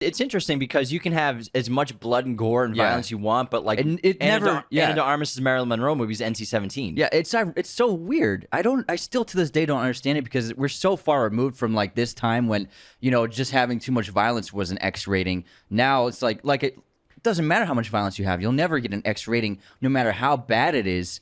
It's interesting because you can have as much blood and gore and violence you want, but like And it never- Anna de Armas' Marilyn Monroe movies NC-17. Yeah, it's so weird. I still to this day don't understand it because we're so far removed from like this time when, you know, just having too much violence was an X rating. Now it's like it doesn't matter how much violence you have. You'll never get an X rating no matter how bad it is.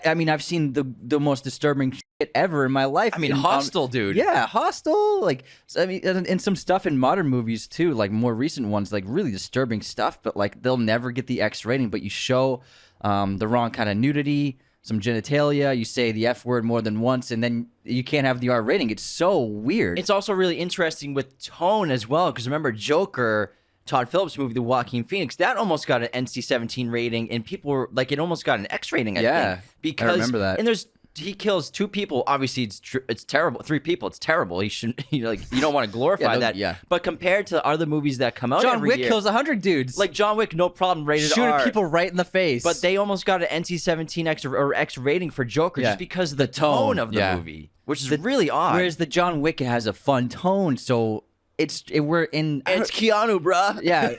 I mean, I've seen the most disturbing shit ever in my life. I mean, Hostel, dude. Yeah, Hostel. Like, I mean, and some stuff in modern movies too, like more recent ones, like really disturbing stuff. But like, they'll never get the X rating. But you show the wrong kind of nudity, some genitalia. You say the F word more than once, and then you can't have the R rating. It's so weird. It's also really interesting with tone as well, because remember Joker. Todd Phillips movie, The Joaquin Phoenix, that almost got an NC-17 rating, and people were like, it almost got an X rating. I think, because I remember that. And he kills 2 people. Obviously, it's terrible. 3 people, it's terrible. He shouldn't. You don't want to glorify that. Yeah. But compared to other movies that come out, John every Wick year, kills 100 dudes. like John Wick, no problem, rated shooting R. people right in the face. But they almost got an NC-17 X rating for Joker just because of the tone of the movie, which is really odd. Whereas the John Wick has a fun tone, so. It's Keanu, bruh. Yeah.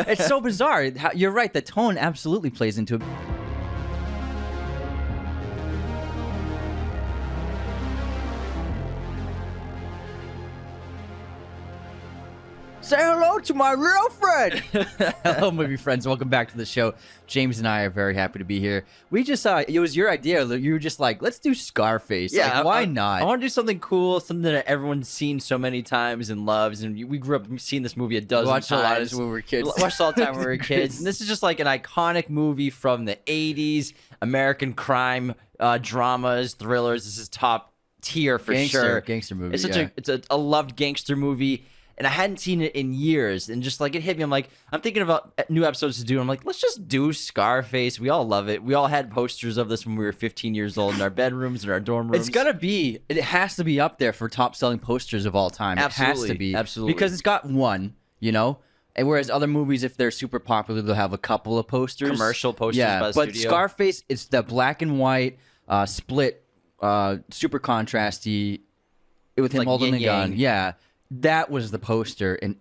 It's so bizarre. You're right. The tone absolutely plays into it. Say hello to my girlfriend. Hello, movie friends. Welcome back to the show. James and I are very happy to be here. We just saw it was your idea. You were just like, let's do Scarface. Yeah, like, why not? I want to do something cool, something that everyone's seen so many times and loves. And we grew up seeing this movie a dozen times. Watched a lot when we were kids. Watched all the time when we were kids. And this is just like an iconic movie from the 80s, American crime dramas, thrillers. This is top tier for sure. Gangster movie. It's such a loved gangster movie. And I hadn't seen it in years, and just like it hit me, I'm thinking about new episodes to do. I'm like, let's just do Scarface. We all love it. We all had posters of this when we were 15 years old in our bedrooms and our dorm rooms. It has to be up there for top selling posters of all time. Absolutely. It has to be. Absolutely. Because it's got one, you know? And whereas other movies, if they're super popular, they'll have a couple of posters. Commercial posters by the but studio. Scarface, it's the black and white, split, super contrasty, with him like holding the gun. yin-yang. Yeah. That was the poster, and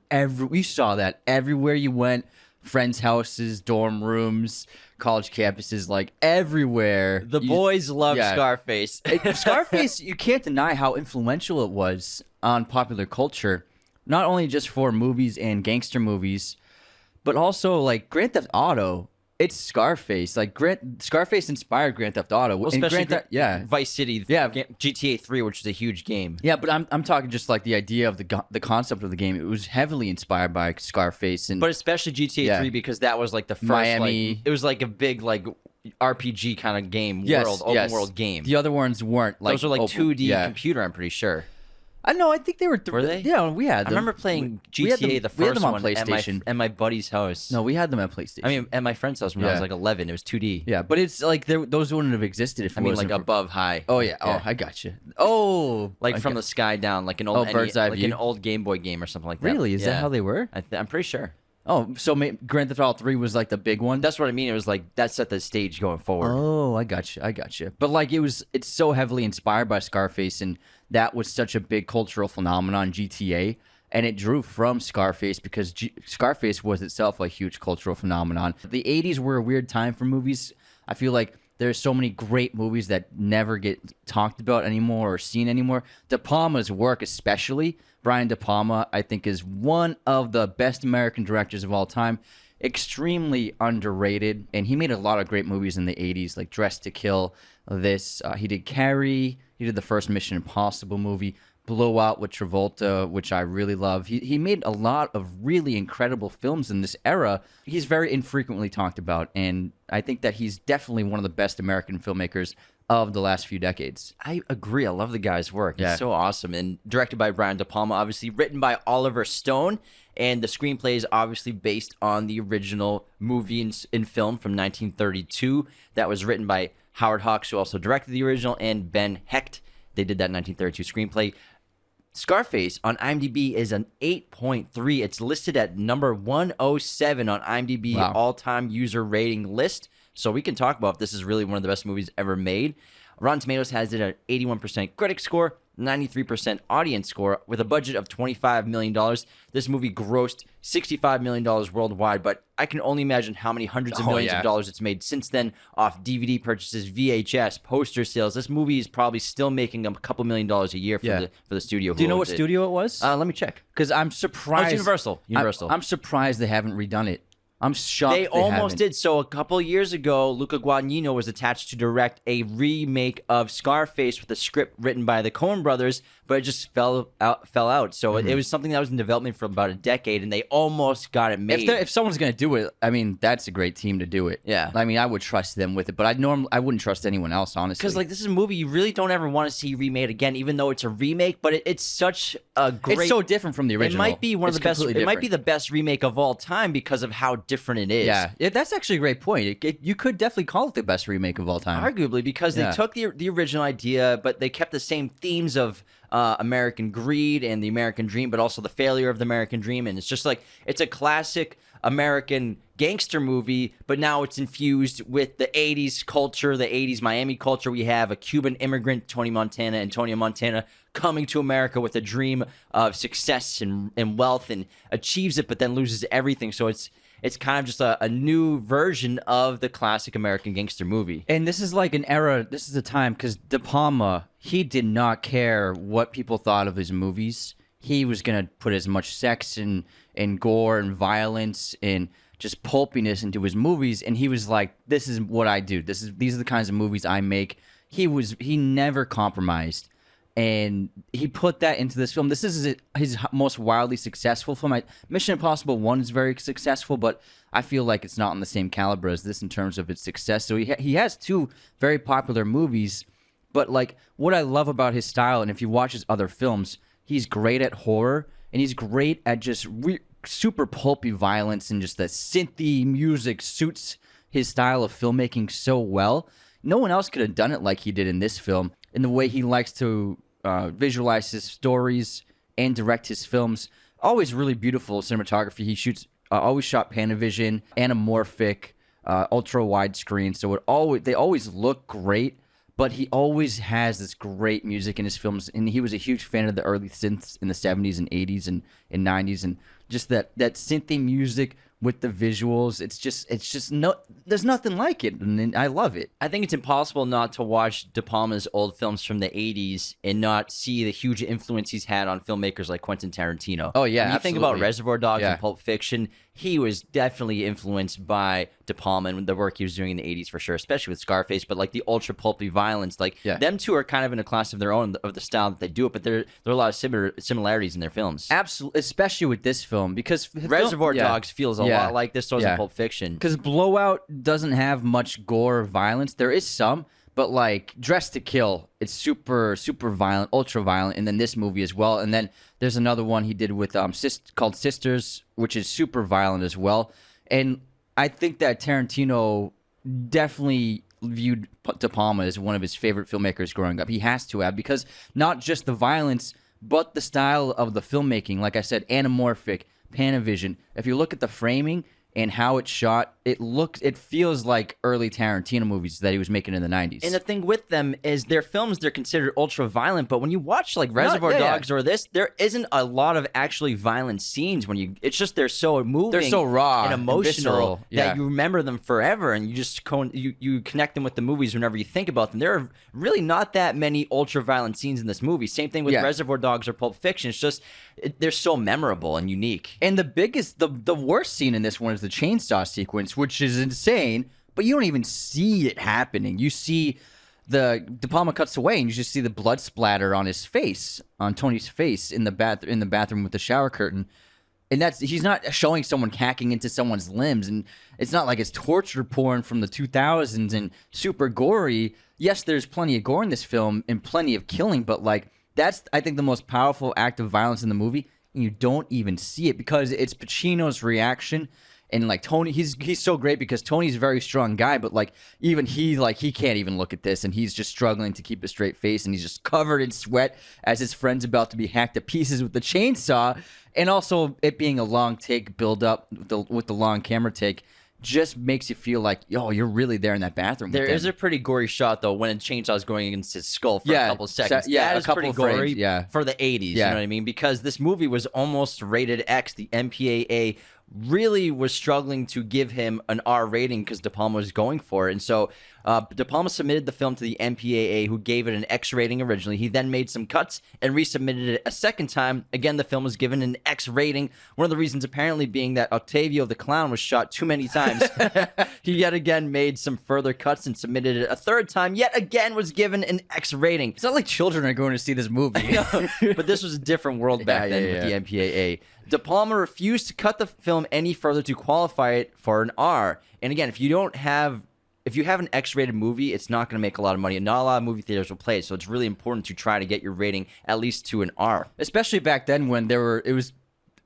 we saw that everywhere you went. Friends' houses, dorm rooms, college campuses, like everywhere. The boys love Scarface. Scarface, you can't deny how influential it was on popular culture, not only just for movies and gangster movies, but also like Grand Theft Auto. It's Scarface. Like Scarface inspired Grand Theft Auto. Well, And especially Vice City. Yeah. GTA 3, which is a huge game. Yeah, but I'm talking just like the idea of the concept of the game. It was heavily inspired by Scarface, But especially GTA 3 because that was like the first Miami. it was like a big like RPG kind of game, open world game. The other ones weren't like those are like 2D yeah. computer. I'm pretty sure. I know. I think they were. Were they? Yeah, we had them. I remember playing We had GTA them- the we had first them on one PlayStation. at my buddy's house. No, we had them at PlayStation. I mean at my friend's house when I was Yeah. like 11. It was 2D. yeah, but it's like those wouldn't have existed if it I mean wasn't like for- above high. Oh yeah. Oh, I got you. Oh, Like I from got- the sky down, like an old bird's eye view. an old Game Boy game or something like that. Really? Is that how they were? I'm pretty sure. Oh, so Grand Theft Auto 3 was like the big one. That's what I mean. It was like that set the stage going forward. Oh, I got you. But like it's so heavily inspired by Scarface, and that was such a big cultural phenomenon, GTA, and it drew from Scarface because Scarface was itself a huge cultural phenomenon. The 80s were a weird time for movies. I feel like there's so many great movies that never get talked about anymore or seen anymore. De Palma's work especially, Brian De Palma, I think is one of the best American directors of all time. Extremely underrated, and he made a lot of great movies in the 80s, like Dress to Kill, he did Carrie, he did the first Mission Impossible movie, Blowout with Travolta, which I really love. He made a lot of really incredible films in this era. He's very infrequently talked about, and I think that he's definitely one of the best American filmmakers of the last few decades. I agree. I love the guy's work. Yeah. It's so awesome. And directed by Brian De Palma, obviously written by Oliver Stone. And the screenplay is obviously based on the original movie in film from 1932 that was written by Howard Hawks, who also directed the original, and Ben Hecht. They did that 1932 screenplay. Scarface on IMDb is an 8.3. It's listed at number 107 on IMDb all-time user rating list. So we can talk about if this is really one of the best movies ever made. Rotten Tomatoes has it at 81% critic score, 93% audience score. With a budget of $25 million, this movie grossed $65 million worldwide, but I can only imagine how many hundreds of millions of dollars it's made since then off DVD purchases, VHS, poster sales. This movie is probably still making a couple $1 million a year for the studio. Do you know what studio it was? Let me check. Because I'm surprised. Oh, it's Universal. I'm surprised they haven't redone it. I'm shocked They almost haven't. did. So a couple years ago, Luca Guadagnino was attached to direct a remake of Scarface with a script written by the Coen brothers, but it just fell out. So it was something that was in development for about a decade, and they almost got it made. If someone's gonna do it, I mean, that's a great team to do it. Yeah. I mean, I would trust them with it, but I wouldn't trust anyone else, honestly. Because this is a movie you really don't ever want to see remade again, even though it's a remake. But it's such a great. It's so different from the original. It might be one of the best. Completely It might be different. the best remake of all time because of how different it is. Yeah, that's actually a great point. You could definitely call it the best remake of all time. Arguably, because they took the original idea, but they kept the same themes of American greed and the American dream, but also the failure of the American dream. And it's just it's a classic American gangster movie, but now it's infused with the 80s culture, the 80s Miami culture. We have a Cuban immigrant, Antonio Montana, coming to America with a dream of success and wealth, and achieves it, but then loses everything. So it's kind of just a new version of the classic American gangster movie. And this is like an era, this is a time, because De Palma, he did not care what people thought of his movies. He was going to put as much sex and gore and violence and just pulpiness into his movies. And he was like, this is what I do. These are the kinds of movies I make. He never compromised. And he put that into this film. This is his most wildly successful film. Mission Impossible 1 is very successful, but I feel like it's not on the same caliber as this in terms of its success. So he has two very popular movies, but what I love about his style, and if you watch his other films, he's great at horror, and he's great at just super pulpy violence, and just that synthy music suits his style of filmmaking so well. No one else could have done it like he did in this film. In the way he likes to visualize his stories and direct his films. Always really beautiful cinematography. He shoots, always shot Panavision, anamorphic, ultra widescreen. So they always look great, but he always has this great music in his films. And he was a huge fan of the early synths in the 70s and 80s and 90s. And just that synthy music with the visuals, it's just there's nothing like it, and I love it. I think it's impossible not to watch De Palma's old films from the 80s and not see the huge influence he's had on filmmakers like Quentin Tarantino. Oh, yeah, when you think about absolutely. Reservoir Dogs Yeah. and Pulp Fiction, he was definitely influenced by De Palma and the work he was doing in the 80s for sure, especially with Scarface, but the ultra pulpy violence, them two are kind of in a class of their own of the style that they do it, but there are a lot of similarities in their films. Absolutely, especially with this film, because Reservoir Dogs feels a lot like this does in Pulp Fiction. Because Blowout doesn't have much gore or violence. There is some, but Dressed to Kill, it's super, super violent, ultra violent, and then this movie as well. And then there's another one he did with called Sisters, which is super violent as well. And I think that Tarantino definitely viewed De Palma as one of his favorite filmmakers growing up. He has to have, because not just the violence, but the style of the filmmaking. Like I said, anamorphic, Panavision. If you look at the framing and how it's shot, it feels like early Tarantino movies that he was making in the 90s. And the thing with them is their films, they're considered ultra violent, but when you watch Reservoir Dogs or this, there isn't a lot of actually violent scenes it's just they're so moving. They're so raw and emotional visceral. that you remember them forever, and you just you connect them with the movies whenever you think about them. There are really not that many ultra violent scenes in this movie. Same thing with Reservoir Dogs or Pulp Fiction. It's just they're so memorable and unique. And the worst scene in this one is the chainsaw sequence, which is insane, but you don't even see it happening. You see De Palma cuts away, and you just see the blood splatter on his face, on Tony's face in the bathroom with the shower curtain. And he's not showing someone hacking into someone's limbs, and it's not like it's torture porn from the 2000s and super gory. Yes, there's plenty of gore in this film and plenty of killing, but that's, I think, the most powerful act of violence in the movie, and you don't even see it because it's Pacino's reaction. And Tony, he's so great because Tony's a very strong guy, but even he can't even look at this, and he's just struggling to keep a straight face, and he's just covered in sweat as his friend's about to be hacked to pieces with the chainsaw, and also it being a long take build up with the long camera take. just makes you feel like, yo, you're really there in that bathroom. There with them. is a pretty gory shot though when a chainsaw is going against his skull for a couple seconds. Yeah, that a is couple pretty of gory frames, for the 80s. Yeah. You know what I mean? Because this movie was almost rated X. The MPAA really was struggling to give him an R rating because De Palma was going for it. And so De Palma submitted the film to the MPAA, who gave it an X rating originally. He then made some cuts and resubmitted it a second time. Again, the film was given an X rating. One of the reasons apparently being that Octavio the Clown was shot too many times. He yet again made some further cuts and submitted it a third time. Yet again was given an X rating. It's not like children are going to see this movie. But this was a different world back then with the MPAA. De Palma refused to cut the film any further to qualify it for an R. And again, if you have an X-rated movie, it's not going to make a lot of money, and not a lot of movie theaters will play it. So it's really important to try to get your rating at least to an R. Especially back then when it was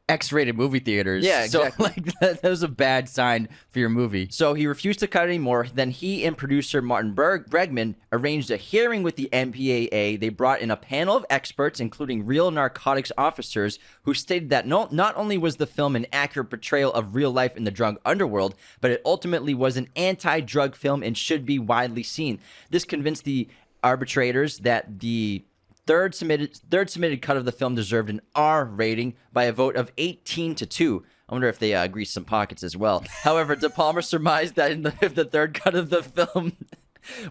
X-rated movie theaters. Yeah, exactly. So that was a bad sign for your movie. So he refused to cut anymore. Then he and producer Martin Bregman arranged a hearing with the MPAA. They brought in a panel of experts, including real narcotics officers, who stated that not only was the film an accurate portrayal of real life in the drug underworld, but it ultimately was an anti-drug film and should be widely seen. This convinced the arbitrators that the third submitted cut of the film deserved an R rating by a vote of 18-2. I wonder if they greased some pockets as well. However, De Palma surmised that if the third cut of the film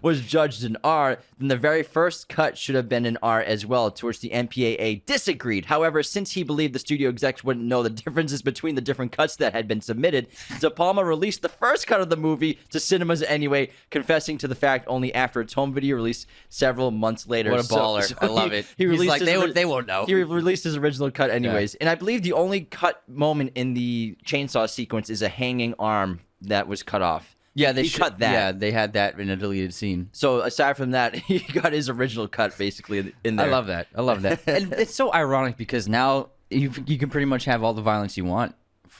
was judged an R, then the very first cut should have been an R as well, to which the MPAA disagreed. However, since he believed the studio execs wouldn't know the differences between the different cuts that had been submitted, De Palma released the first cut of the movie to cinemas anyway, confessing to the fact only after its home video release several months later. What a baller. I love it. He released like, they won't know. He released his original cut anyways. And I believe the only cut moment in the chainsaw sequence is a hanging arm that was cut off. Yeah, they cut that. Yeah, they had that in a deleted scene. So aside from that, he got his original cut basically in there. I love that. And it's so ironic because now you can pretty much have all the violence you want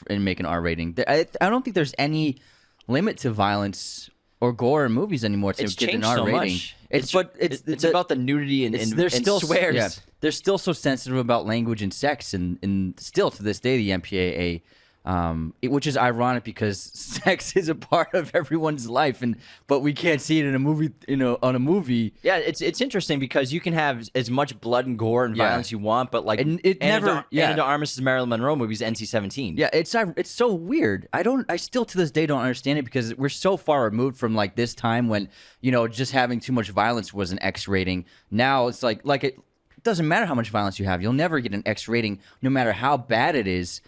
and make an R rating. I don't think there's any limit to violence or gore in movies anymore to get an R rating. Much. It's about the nudity and still swears. Yeah, they're still so sensitive about language and sex, and still to this day the MPAA. Which is ironic because sex is a part of everyone's life, but we can't see it in a movie. On a movie. Yeah, it's interesting because you can have as much blood and gore and violence you want, but like and it Anna de Armas' Marilyn Monroe movies NC-17. Yeah, it's so weird. I still to this day don't understand it because we're so far removed from like this time when just having too much violence was an X rating. Now it's like it doesn't matter how much violence you have, you'll never get an X rating, no matter how bad it is.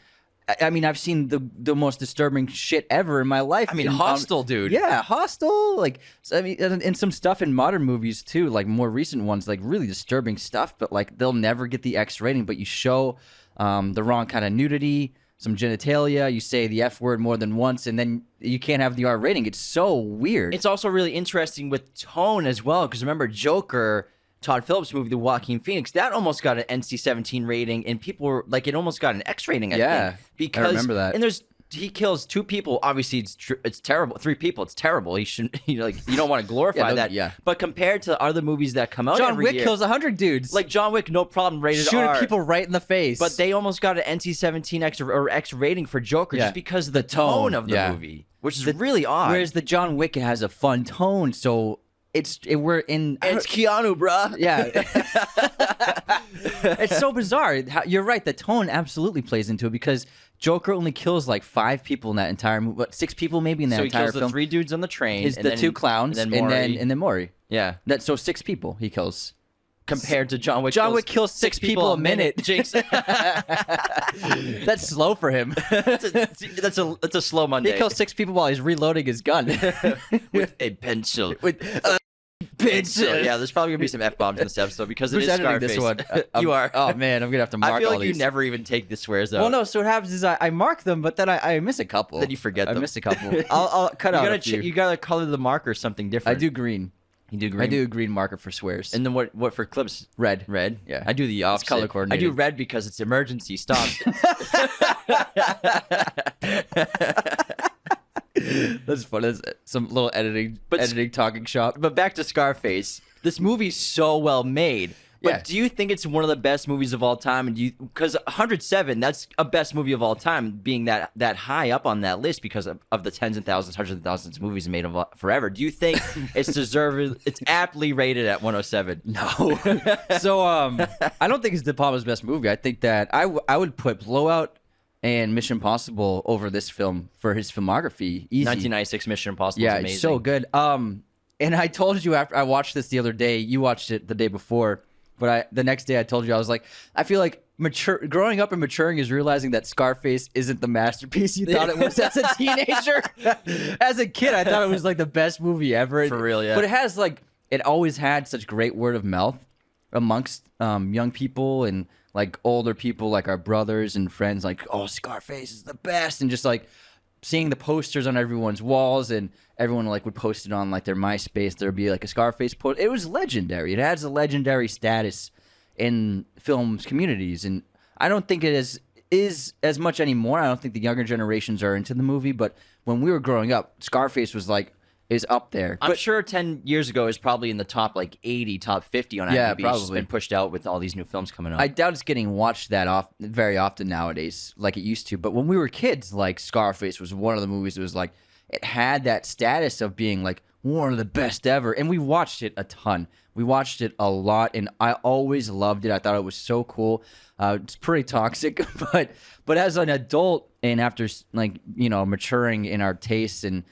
I mean, I've seen the most disturbing shit ever in my life. I mean, Hostel, dude. Yeah, Hostel. Like, I mean, and some stuff in modern movies too, like more recent ones, like really disturbing stuff. But like, they'll never get the X rating. But you show the wrong kind of nudity, some genitalia. You say the F word more than once, and then you can't have the R rating. It's so weird. It's also really interesting with tone as well, because remember Joker. Todd Phillips movie, The Joaquin Phoenix, that almost got an NC-17 rating, and people were like, it almost got an X rating. I think, because I remember that. And he kills 2 people. Obviously, it's terrible. 3 people, it's terrible. He shouldn't. You don't want to glorify that. Yeah. But compared to other movies that come out, John Wick year, kills 100 dudes. Like John Wick, no problem, rated shooting R. people right in the face. But they almost got an NC-17 X rating for Joker just because of the tone of the movie, which is really odd. Whereas the John Wick has a fun tone, so. It's Keanu, bruh. Yeah. It's so bizarre. You're right. The tone absolutely plays into it because Joker only kills like 5 people in that entire movie. What, 6 people maybe in that entire film. So he kills the 3 dudes on the train. The 2 clowns and then Maury. Yeah. So 6 people he kills. Compared to John Wick. John Wick kills 6 people a minute. Jinx. That's slow for him. That's a slow Monday. He kills 6 people while he's reloading his gun. With a pencil. With a pencil. Yeah, there's probably going to be some F-bombs in this episode because Who's it is editing Scarface. This one? You are. Oh, man, I'm going to have to mark all these. I feel like you never even take the swears out. Well, no, so what happens is I mark them, but then I miss a couple. Then you forget them. I miss a couple. I'll cut out a few. You got to color the marker something different. I do green. You do green? I do a green marker for swears. And then what for clips? Red. Red? Yeah. I do the opposite. It's color coordinated. I do red because it's emergency. Stop. That's fun. That's some little editing talking shop. But back to Scarface. This movie's so well made. But Yeah. do you think it's one of the best movies of all time? And because 107, that's a best movie of all time, being that high up on that list because of the tens and thousands, hundreds of thousands of movies made of forever. Do you think it's deserved? It's aptly rated at 107. No. So I don't think it's De Palma's best movie. I think that I would put Blowout and Mission Impossible over this film for his filmography. Easy. 1996 Mission Impossible Yeah, is amazing. it's so good. And I told you after I watched this the other day, you watched it the day before, but the next day I told you, I was like, I feel like growing up and maturing is realizing that Scarface isn't the masterpiece you thought it was as a teenager. As a kid, I thought it was like the best movie ever. For real, yeah. But it always had such great word of mouth amongst young people and like older people, like our brothers and friends, like, oh, Scarface is the best. And just like seeing the posters on everyone's walls, and everyone like would post it on like their MySpace. There'd be like a Scarface post. It was legendary. It has a legendary status in films communities, and I don't think it is as much anymore. I don't think the younger generations are into the movie, but when we were growing up, Scarface was like is up there. I'm sure 10 years ago is probably in the top like 80, top 50 on IMDb. Yeah, It's just probably. been pushed out with all these new films coming out. I doubt it's getting watched very often nowadays, like it used to. But when we were kids, like Scarface was one of the movies that was like it had that status of being like one of the best ever, and we watched it a ton. We watched it a lot, and I always loved it. I thought it was so cool. It's pretty toxic, but as an adult and after like maturing in our tastes and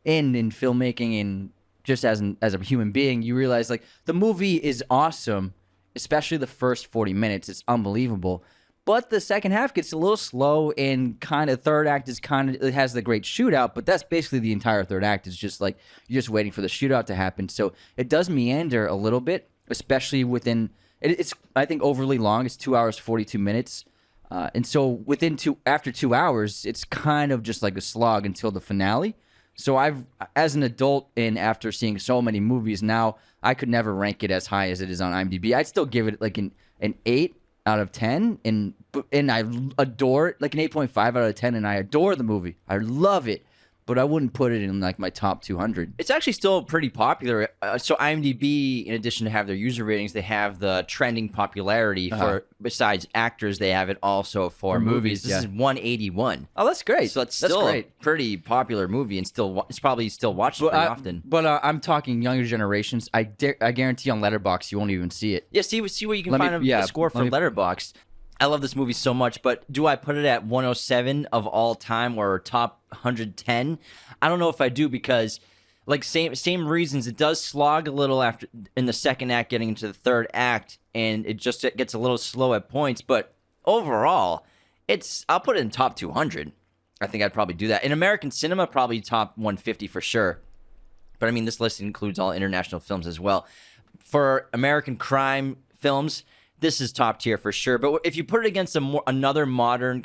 in filmmaking and just as a human being, you realize like the movie is awesome, especially the first 40 minutes. It's unbelievable. But the second half gets a little slow, and kind of third act is it has the great shootout, but that's basically the entire third act. Is just like you're just waiting for the shootout to happen. So it does meander a little bit, especially within it's I think overly long. It's 2 hours 42 minutes. And so after 2 hours, it's kind of just like a slog until the finale. So as an adult and after seeing so many movies now, I could never rank it as high as it is on IMDb. I'd still give it like an 8 out of 10, and I adore it, like an 8.5 out of 10, and I adore the movie. I love it, but I wouldn't put it in like my top 200. It's actually still pretty popular. So IMDb, in addition to have their user ratings, they have the trending popularity for besides actors. They have it also for movies. This is 181. Oh, that's great. So that's still a pretty popular movie, and it's probably still watched pretty often. But I'm talking younger generations. I guarantee on Letterboxd you won't even see it. Yeah, see where you can find a score for Letterboxd. I love this movie so much, but do I put it at 107 of all time or top 110? I don't know if I do, because like same reasons. It does slog a little after in the second act, getting into the third act, and it gets a little slow at points. But overall, I'll put it in top 200. I think I'd probably do that. In American cinema, probably top 150 for sure. But I mean, this list includes all international films as well. For American crime films, this is top tier for sure. But if you put it against another modern,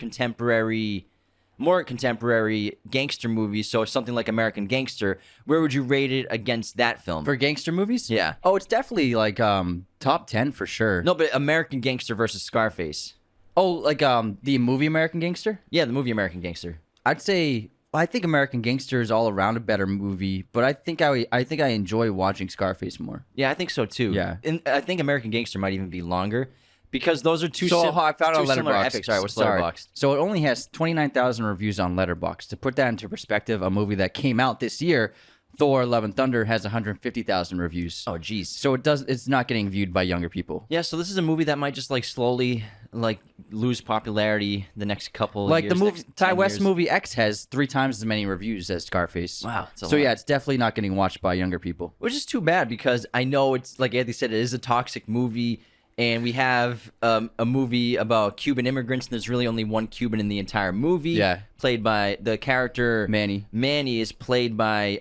more contemporary gangster movie, so something like American Gangster, where would you rate it against that film? For gangster movies? Yeah. Oh, it's definitely like top 10 for sure. No, but American Gangster versus Scarface. Oh, like the movie American Gangster? Yeah, the movie American Gangster. I'd say I think American Gangster is all around a better movie, but I think I enjoy watching Scarface more. Yeah, I think so too. Yeah. And I think American Gangster might even be longer, because those are two I found it on similar Letterboxd. epics. All right, what's Sorry. Letterboxd? So it only has 29,000 reviews on Letterboxd. To put that into perspective, a movie that came out this year, Thor: Love and Thunder, has 150,000 reviews. Oh, geez. So it's not getting viewed by younger people. Yeah, so this is a movie that might just like slowly like lose popularity the next couple of Like years. the movie next Ty 10 West years. movie X has 3 times as many reviews as Scarface. Wow, it's a So lot. yeah, it's definitely not getting watched by younger people. Which is too bad, because I know it's like Anthony said, it is a toxic movie, and we have a movie about Cuban immigrants, and there's really only one Cuban in the entire movie. Yeah. Played by the character Manny. Manny is played by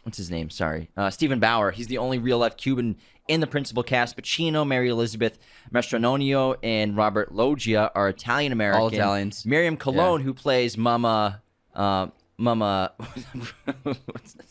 what's his name? Sorry, Stephen Bauer. He's the only real life Cuban in the principal cast. Pacino, Mary Elizabeth Mastrononio, and Robert Loggia are Italian American. All Italians. Miriam Colon, who plays Mama.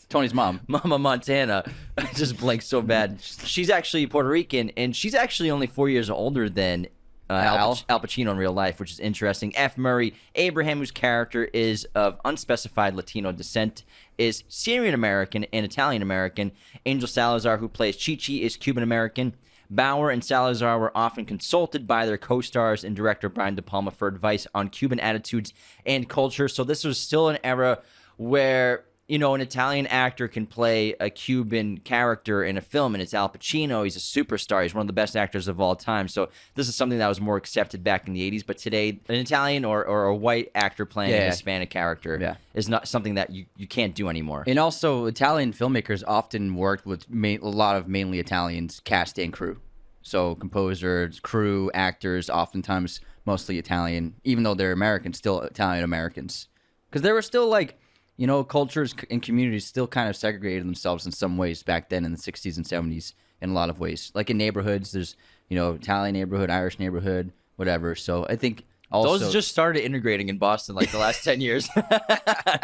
Tony's mom. Mama Montana. I just blanked so bad. She's actually Puerto Rican, and she's actually only 4 years older than Al Pacino in real life, which is interesting. F. Murray Abraham, whose character is of unspecified Latino descent, is Syrian American and Italian American. Angel Salazar, who plays Chi-Chi, is Cuban American. Bauer and Salazar were often consulted by their co-stars and director Brian De Palma for advice on Cuban attitudes and culture. So this was still an era where, you know, an Italian actor can play a Cuban character in a film, and it's Al Pacino. He's a superstar. He's one of the best actors of all time. So this is something that was more accepted back in the 80s. But today, an Italian or a white actor playing a Hispanic character is not something that you can't do anymore. And also, Italian filmmakers often worked with a lot of mainly Italians, cast and crew. So composers, crew, actors, oftentimes mostly Italian, even though they're Americans, still Italian-Americans. Because there were still, like, you know, cultures and communities still kind of segregated themselves in some ways back then in the 60s and 70s in a lot of ways. Like in neighborhoods, there's, you know, Italian neighborhood, Irish neighborhood, whatever. So I think also... Those just started integrating in Boston like the last 10 years.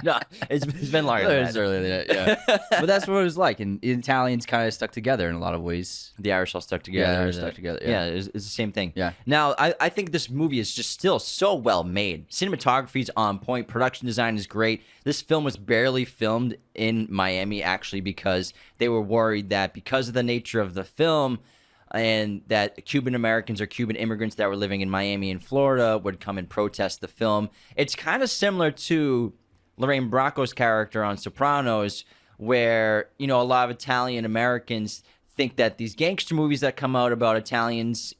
No, it's been longer than that. Earlier than that, yeah. But that's what it was like. And Italians kind of stuck together in a lot of ways. The Irish all stuck together. Yeah, the Irish stuck together. Yeah, it's the same thing. Yeah. Now, I think this movie is just still so well made. Cinematography is on point. Production design is great. This film was barely filmed in Miami, actually, because they were worried that because of the nature of the film and that Cuban Americans or Cuban immigrants that were living in Miami and Florida would come and protest the film. It's kind of similar to Lorraine Bracco's character on Sopranos, where, you know, a lot of Italian Americans think that these gangster movies that come out about Italians,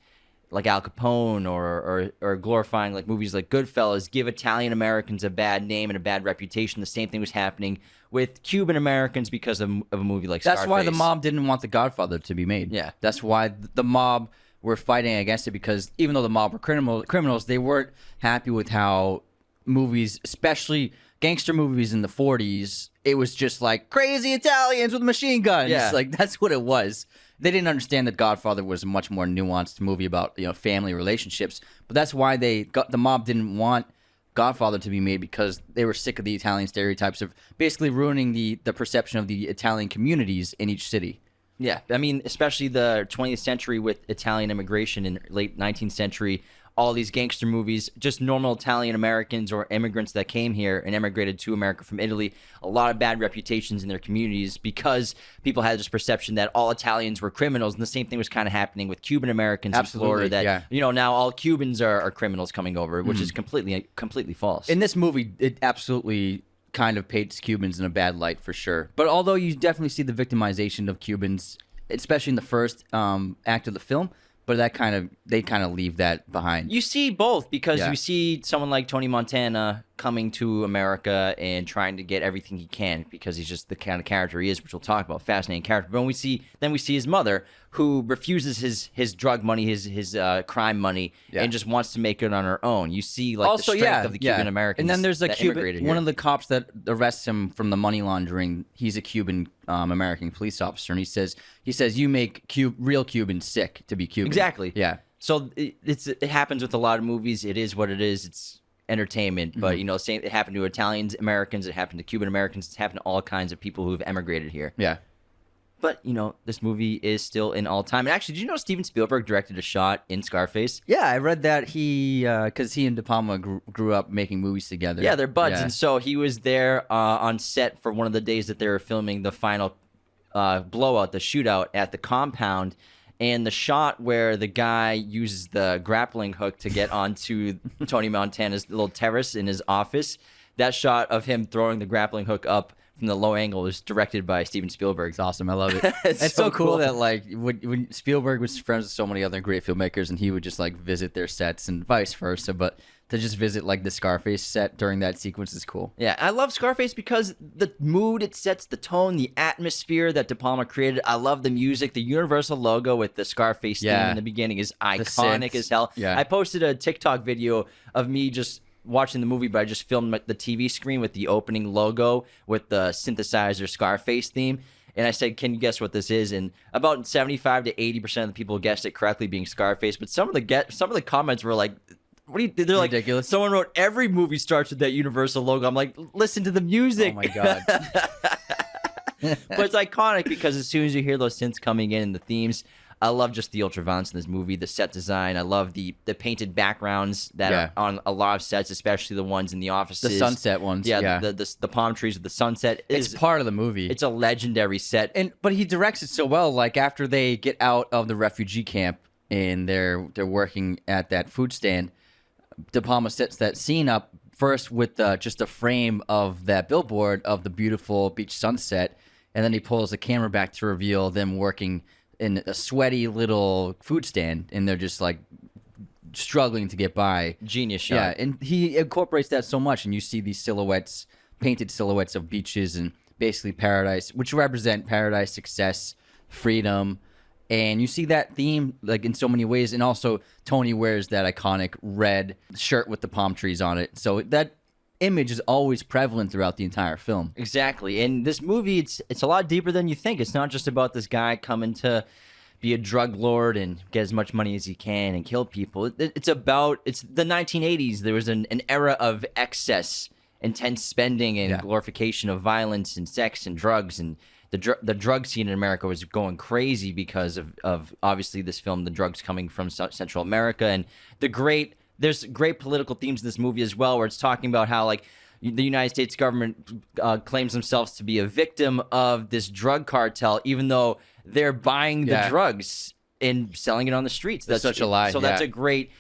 like Al Capone or glorifying like movies like Goodfellas, give Italian Americans a bad name and a bad reputation. The same thing was happening with Cuban Americans because of a movie like Scarface. That's why the mob didn't want The Godfather to be made. Yeah. That's why the mob were fighting against it, because even though the mob were criminals, they weren't happy with how movies, especially gangster movies in the 40s, it was just like crazy Italians with machine guns. Yeah. Like, that's what it was. They didn't understand that Godfather was a much more nuanced movie about, you know, family relationships. But that's why the mob didn't want Godfather to be made, because they were sick of the Italian stereotypes of basically ruining the perception of the Italian communities in each city. Yeah, I mean, especially the 20th century with Italian immigration in late 19th century, all these gangster movies, just normal Italian Americans or immigrants that came here and emigrated to America from Italy, a lot of bad reputations in their communities because people had this perception that all Italians were criminals. And the same thing was kind of happening with Cuban Americans in Florida, that, you know, now all Cubans are criminals coming over, which is completely false. In this movie, it absolutely kind of paints Cubans in a bad light for sure. But although you definitely see the victimization of Cubans, especially in the first act of the film, but they kind of leave that behind. You see both, because you see someone like Tony Montana coming to America and trying to get everything he can because he's just the kind of character he is, which we'll talk about. Fascinating character. But we see his mother, who refuses his drug money, his crime money, and just wants to make it on her own. You see like the strength of the Cuban Americans. And then there's a Cuban, one of the cops that arrests him from the money laundering. He's a Cuban American police officer, and he says you make real Cubans sick to be Cuban. Exactly. Yeah. So it happens with a lot of movies. It is what it is. It's entertainment, but you know, it happened to Italians, Americans, it happened to Cuban Americans, it's happened to all kinds of people who have emigrated here. Yeah. But, you know, this movie is still in all time. And actually, did you know Steven Spielberg directed a shot in Scarface? Yeah, I read that because he and De Palma grew up making movies together. Yeah, they're buds. Yeah. And so he was there on set for one of the days that they were filming the final blowout, the shootout at the compound. And the shot where the guy uses the grappling hook to get onto Tony Montana's little terrace in his office, that shot of him throwing the grappling hook up from the low angle is directed by Steven Spielberg. It's awesome. I love it. It's so cool that like when Spielberg was friends with so many other great filmmakers, and he would just like visit their sets and vice versa, but to just visit like the Scarface set during that sequence is cool. Yeah, I love Scarface because the mood it sets, the tone, the atmosphere that De Palma created. I love the music. The Universal logo with the Scarface theme in the beginning is iconic as hell. Yeah. I posted a TikTok video of me just watching the movie, but I just filmed the TV screen with the opening logo with the synthesizer Scarface theme. And I said, can you guess what this is? And about 75 to 80% of the people guessed it correctly, being Scarface. But some of the comments were like, what do you, they're like, ridiculous. Someone wrote, every movie starts with that Universal logo. I'm like, listen to the music. Oh my God. But it's iconic because as soon as you hear those synths coming in and the themes, I love just the ultraviolence in this movie, the set design. I love the painted backgrounds that are on a lot of sets, especially the ones in the offices. The sunset ones. Yeah. The palm trees with the sunset. It's part of the movie. It's a legendary set. But he directs it so well. Like after they get out of the refugee camp and they're working at that food stand, De Palma sets that scene up first with just a frame of that billboard of the beautiful beach sunset, and then he pulls the camera back to reveal them working in a sweaty little food stand, and they're just like struggling to get by. Genius shot. Yeah, and he incorporates that so much, and you see these silhouettes, painted silhouettes of beaches and basically paradise, which represent paradise, success, freedom. And you see that theme like in so many ways. And also Tony wears that iconic red shirt with the palm trees on it. So that image is always prevalent throughout the entire film. Exactly. And this movie, it's a lot deeper than you think. It's not just about this guy coming to be a drug lord and get as much money as he can and kill people. It's the 1980s. There was an era of excess, intense spending, and glorification of violence and sex and drugs, and the drug scene in America was going crazy because of obviously this film, the drugs coming from Central America, and there's great political themes in this movie as well, where it's talking about how like the United States government claims themselves to be a victim of this drug cartel, even though they're buying the drugs and selling it on the streets. That's such a lie. So that's a great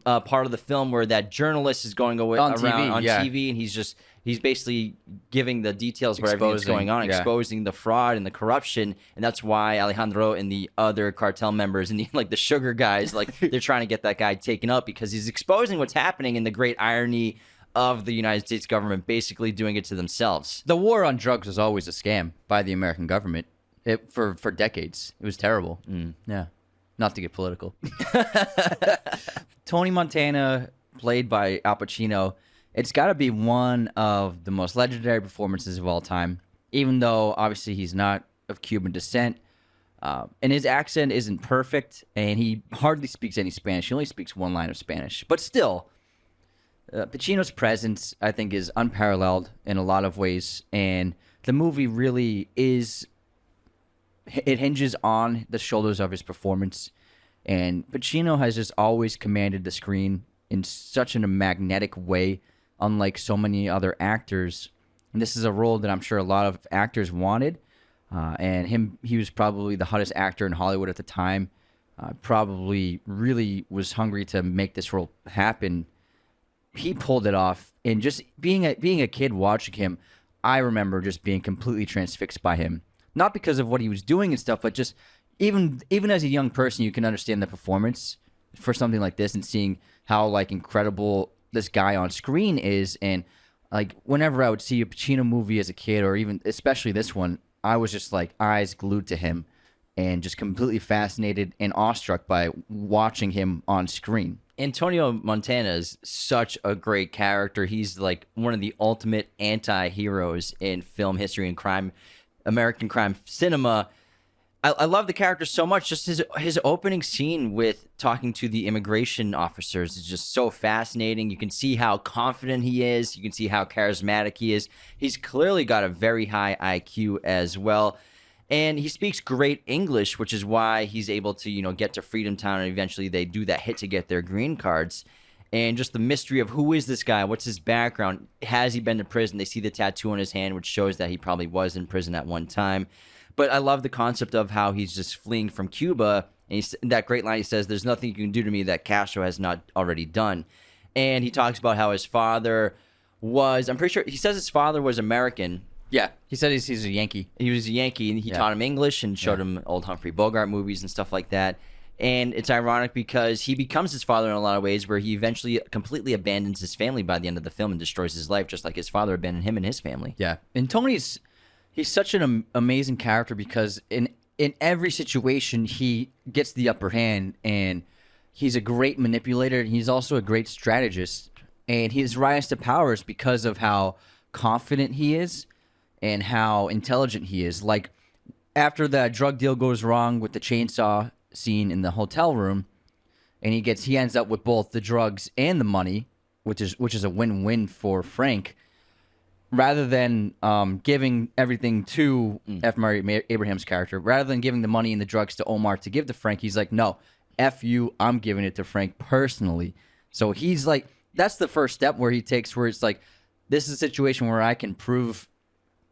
part of the film where that journalist is going around on TV, and he's basically giving the details about everything that's going on, exposing the fraud and the corruption, and that's why Alejandro and the other cartel members and the sugar guys, like they're trying to get that guy taken up because he's exposing what's happening and the great irony of the United States government basically doing it to themselves. The war on drugs was always a scam by the American government. For decades. It was terrible. Yeah. Not to get political. Tony Montana, played by Al Pacino, it's got to be one of the most legendary performances of all time, even though obviously he's not of Cuban descent. And his accent isn't perfect, and he hardly speaks any Spanish. He only speaks one line of Spanish. But still, Pacino's presence, I think, is unparalleled in a lot of ways, and the movie really is... It hinges on the shoulders of his performance, and Pacino has just always commanded the screen in such a magnetic way, unlike so many other actors. And this is a role that I'm sure a lot of actors wanted, and he was probably the hottest actor in Hollywood at the time. Probably really was hungry to make this role happen. He pulled it off, and just being a kid watching him, I remember just being completely transfixed by him. Not because of what he was doing and stuff, but just even as a young person, you can understand the performance for something like this and seeing how like incredible this guy on screen is. And like whenever I would see a Pacino movie as a kid, or even especially this one, I was just like eyes glued to him and just completely fascinated and awestruck by watching him on screen. Antonio Montana is such a great character. He's like one of the ultimate anti-heroes in film history and American crime cinema. I love the character so much. Just his opening scene with talking to the immigration officers is just so fascinating. You can see how confident he is. You can see how charismatic he is. He's clearly got a very high IQ as well. And he speaks great English, which is why he's able to, get to Freedom Town, and eventually they do that hit to get their green cards. And just the mystery of who is this guy? What's his background? Has he been to prison? They see the tattoo on his hand, which shows that he probably was in prison at one time. But I love the concept of how he's just fleeing from Cuba. And that great line, he says, "There's nothing you can do to me that Castro has not already done." And he talks about how his father was, I'm pretty sure, he says his father was American. Yeah, he said he's a Yankee. He was a Yankee, and he taught him English and showed him old Humphrey Bogart movies and stuff like that. And it's ironic because he becomes his father in a lot of ways, where he eventually completely abandons his family by the end of the film and destroys his life, just like his father abandoned him and his family. Yeah, and Tony's he's such an amazing character because in every situation he gets the upper hand, and he's a great manipulator, and he's also a great strategist. And his rise to power is because of how confident he is and how intelligent he is. Like after the drug deal goes wrong with the chainsaw scene in the hotel room, and he ends up with both the drugs and the money, which is a win-win for Frank. rather than giving everything to F. Murray Abraham's character, rather than giving the money and the drugs to Omar to give to Frank, he's like, no, F you, I'm giving it to Frank personally. So he's like, that's the first step where he takes, where it's like, this is a situation where I can prove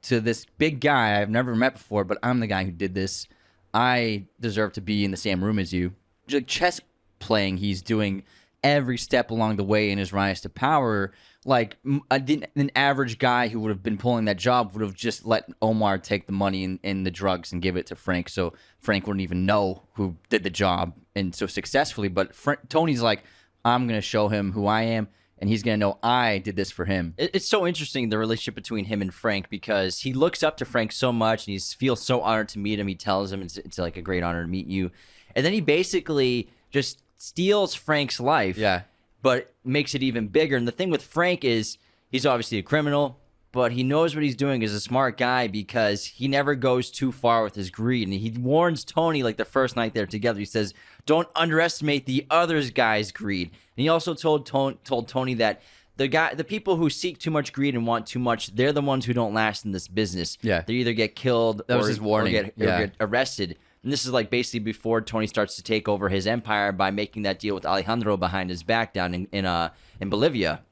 to this big guy I've never met before, but I'm the guy who did this. I deserve to be in the same room as you. Like chess playing, he's doing every step along the way in his rise to power. Like an average guy who would have been pulling that job would have just let Omar take the money and the drugs and give it to Frank, so Frank wouldn't even know who did the job and so successfully. But Tony's like, I'm going to show him who I am, and he's going to know I did this for him. It's so interesting, the relationship between him and Frank, because he looks up to Frank so much, and he feels so honored to meet him. He tells him it's like a great honor to meet you. And then he basically just steals Frank's life. Yeah. But makes it even bigger. And the thing with Frank is he's obviously a criminal, but he knows what he's doing as a smart guy because he never goes too far with his greed. And he warns Tony, like the first night they're together, he says, don't underestimate the other guy's greed. And he also told Tony that the people who seek too much greed and want too much, they're the ones who don't last in this business. Yeah. They either get killed That was his warning. or get arrested. And this is like basically before Tony starts to take over his empire by making that deal with Alejandro behind his back down in Bolivia.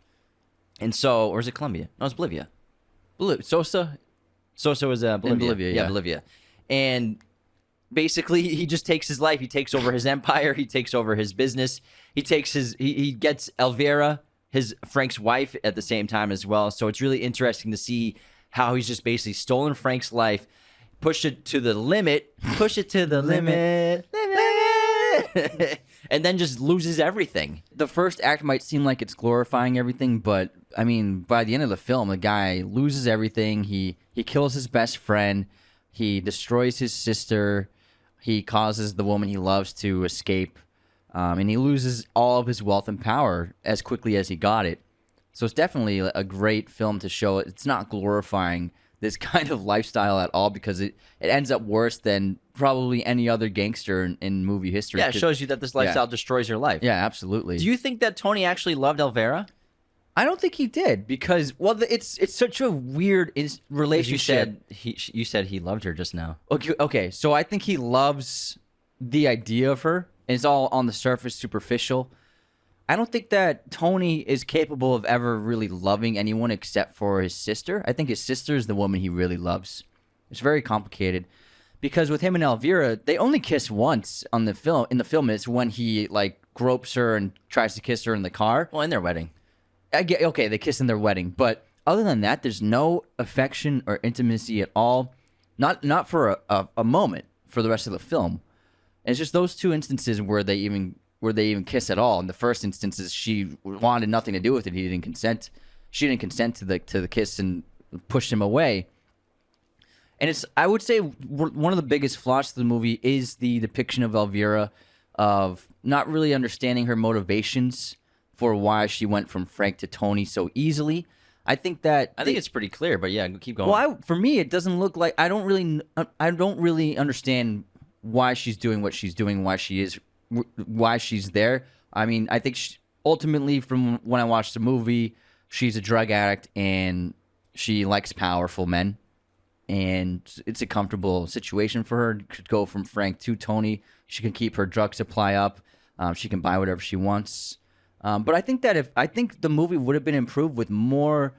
And so, or is it Colombia? No, it's Bolivia. Sosa was Bolivia. In Bolivia, yeah. Bolivia. And basically, he just takes his life. He takes over his empire. He takes over his business. He gets Elvira, Frank's wife, at the same time as well. So it's really interesting to see how he's just basically stolen Frank's life, pushed it to the limit, and then just loses everything. The first act might seem like it's glorifying everything, but I mean, by the end of the film, the guy loses everything. He kills his best friend. He destroys his sister. He causes the woman he loves to escape. And he loses all of his wealth and power as quickly as he got it. So it's definitely a great film to show. It's not glorifying this kind of lifestyle at all, because it ends up worse than probably any other gangster in movie history. Yeah, it shows you that this lifestyle destroys your life. Yeah, absolutely. Do you think that Tony actually loved Elvira? I don't think he did, because it's such a weird relationship. You said he loved her just now. Okay, so I think he loves the idea of her, and it's all on the surface, superficial. I don't think that Tony is capable of ever really loving anyone except for his sister. I think his sister is the woman he really loves. It's very complicated, because with him and Elvira, they only kiss once on the film. In the film, it's when he like gropes her and tries to kiss her in the car. Well, in their wedding. Okay, they kiss in their wedding, but other than that, there's no affection or intimacy at all. Not for a moment for the rest of the film. And it's just those two instances where they even kiss at all. In the first instances, she wanted nothing to do with it. He didn't consent. She didn't consent to the kiss and pushed him away. And I would say one of the biggest flaws of the movie is the depiction of Elvira, of not really understanding her motivations for why she went from Frank to Tony so easily. I think it's pretty clear, but yeah, keep going. Well, for me, it doesn't look like I don't really understand why she's doing what she's doing, why she's there. I mean, I think ultimately, from when I watched the movie, she's a drug addict and she likes powerful men, and it's a comfortable situation for her to go from Frank to Tony. She can keep her drug supply up. She can buy whatever she wants. But I think the movie would have been improved with more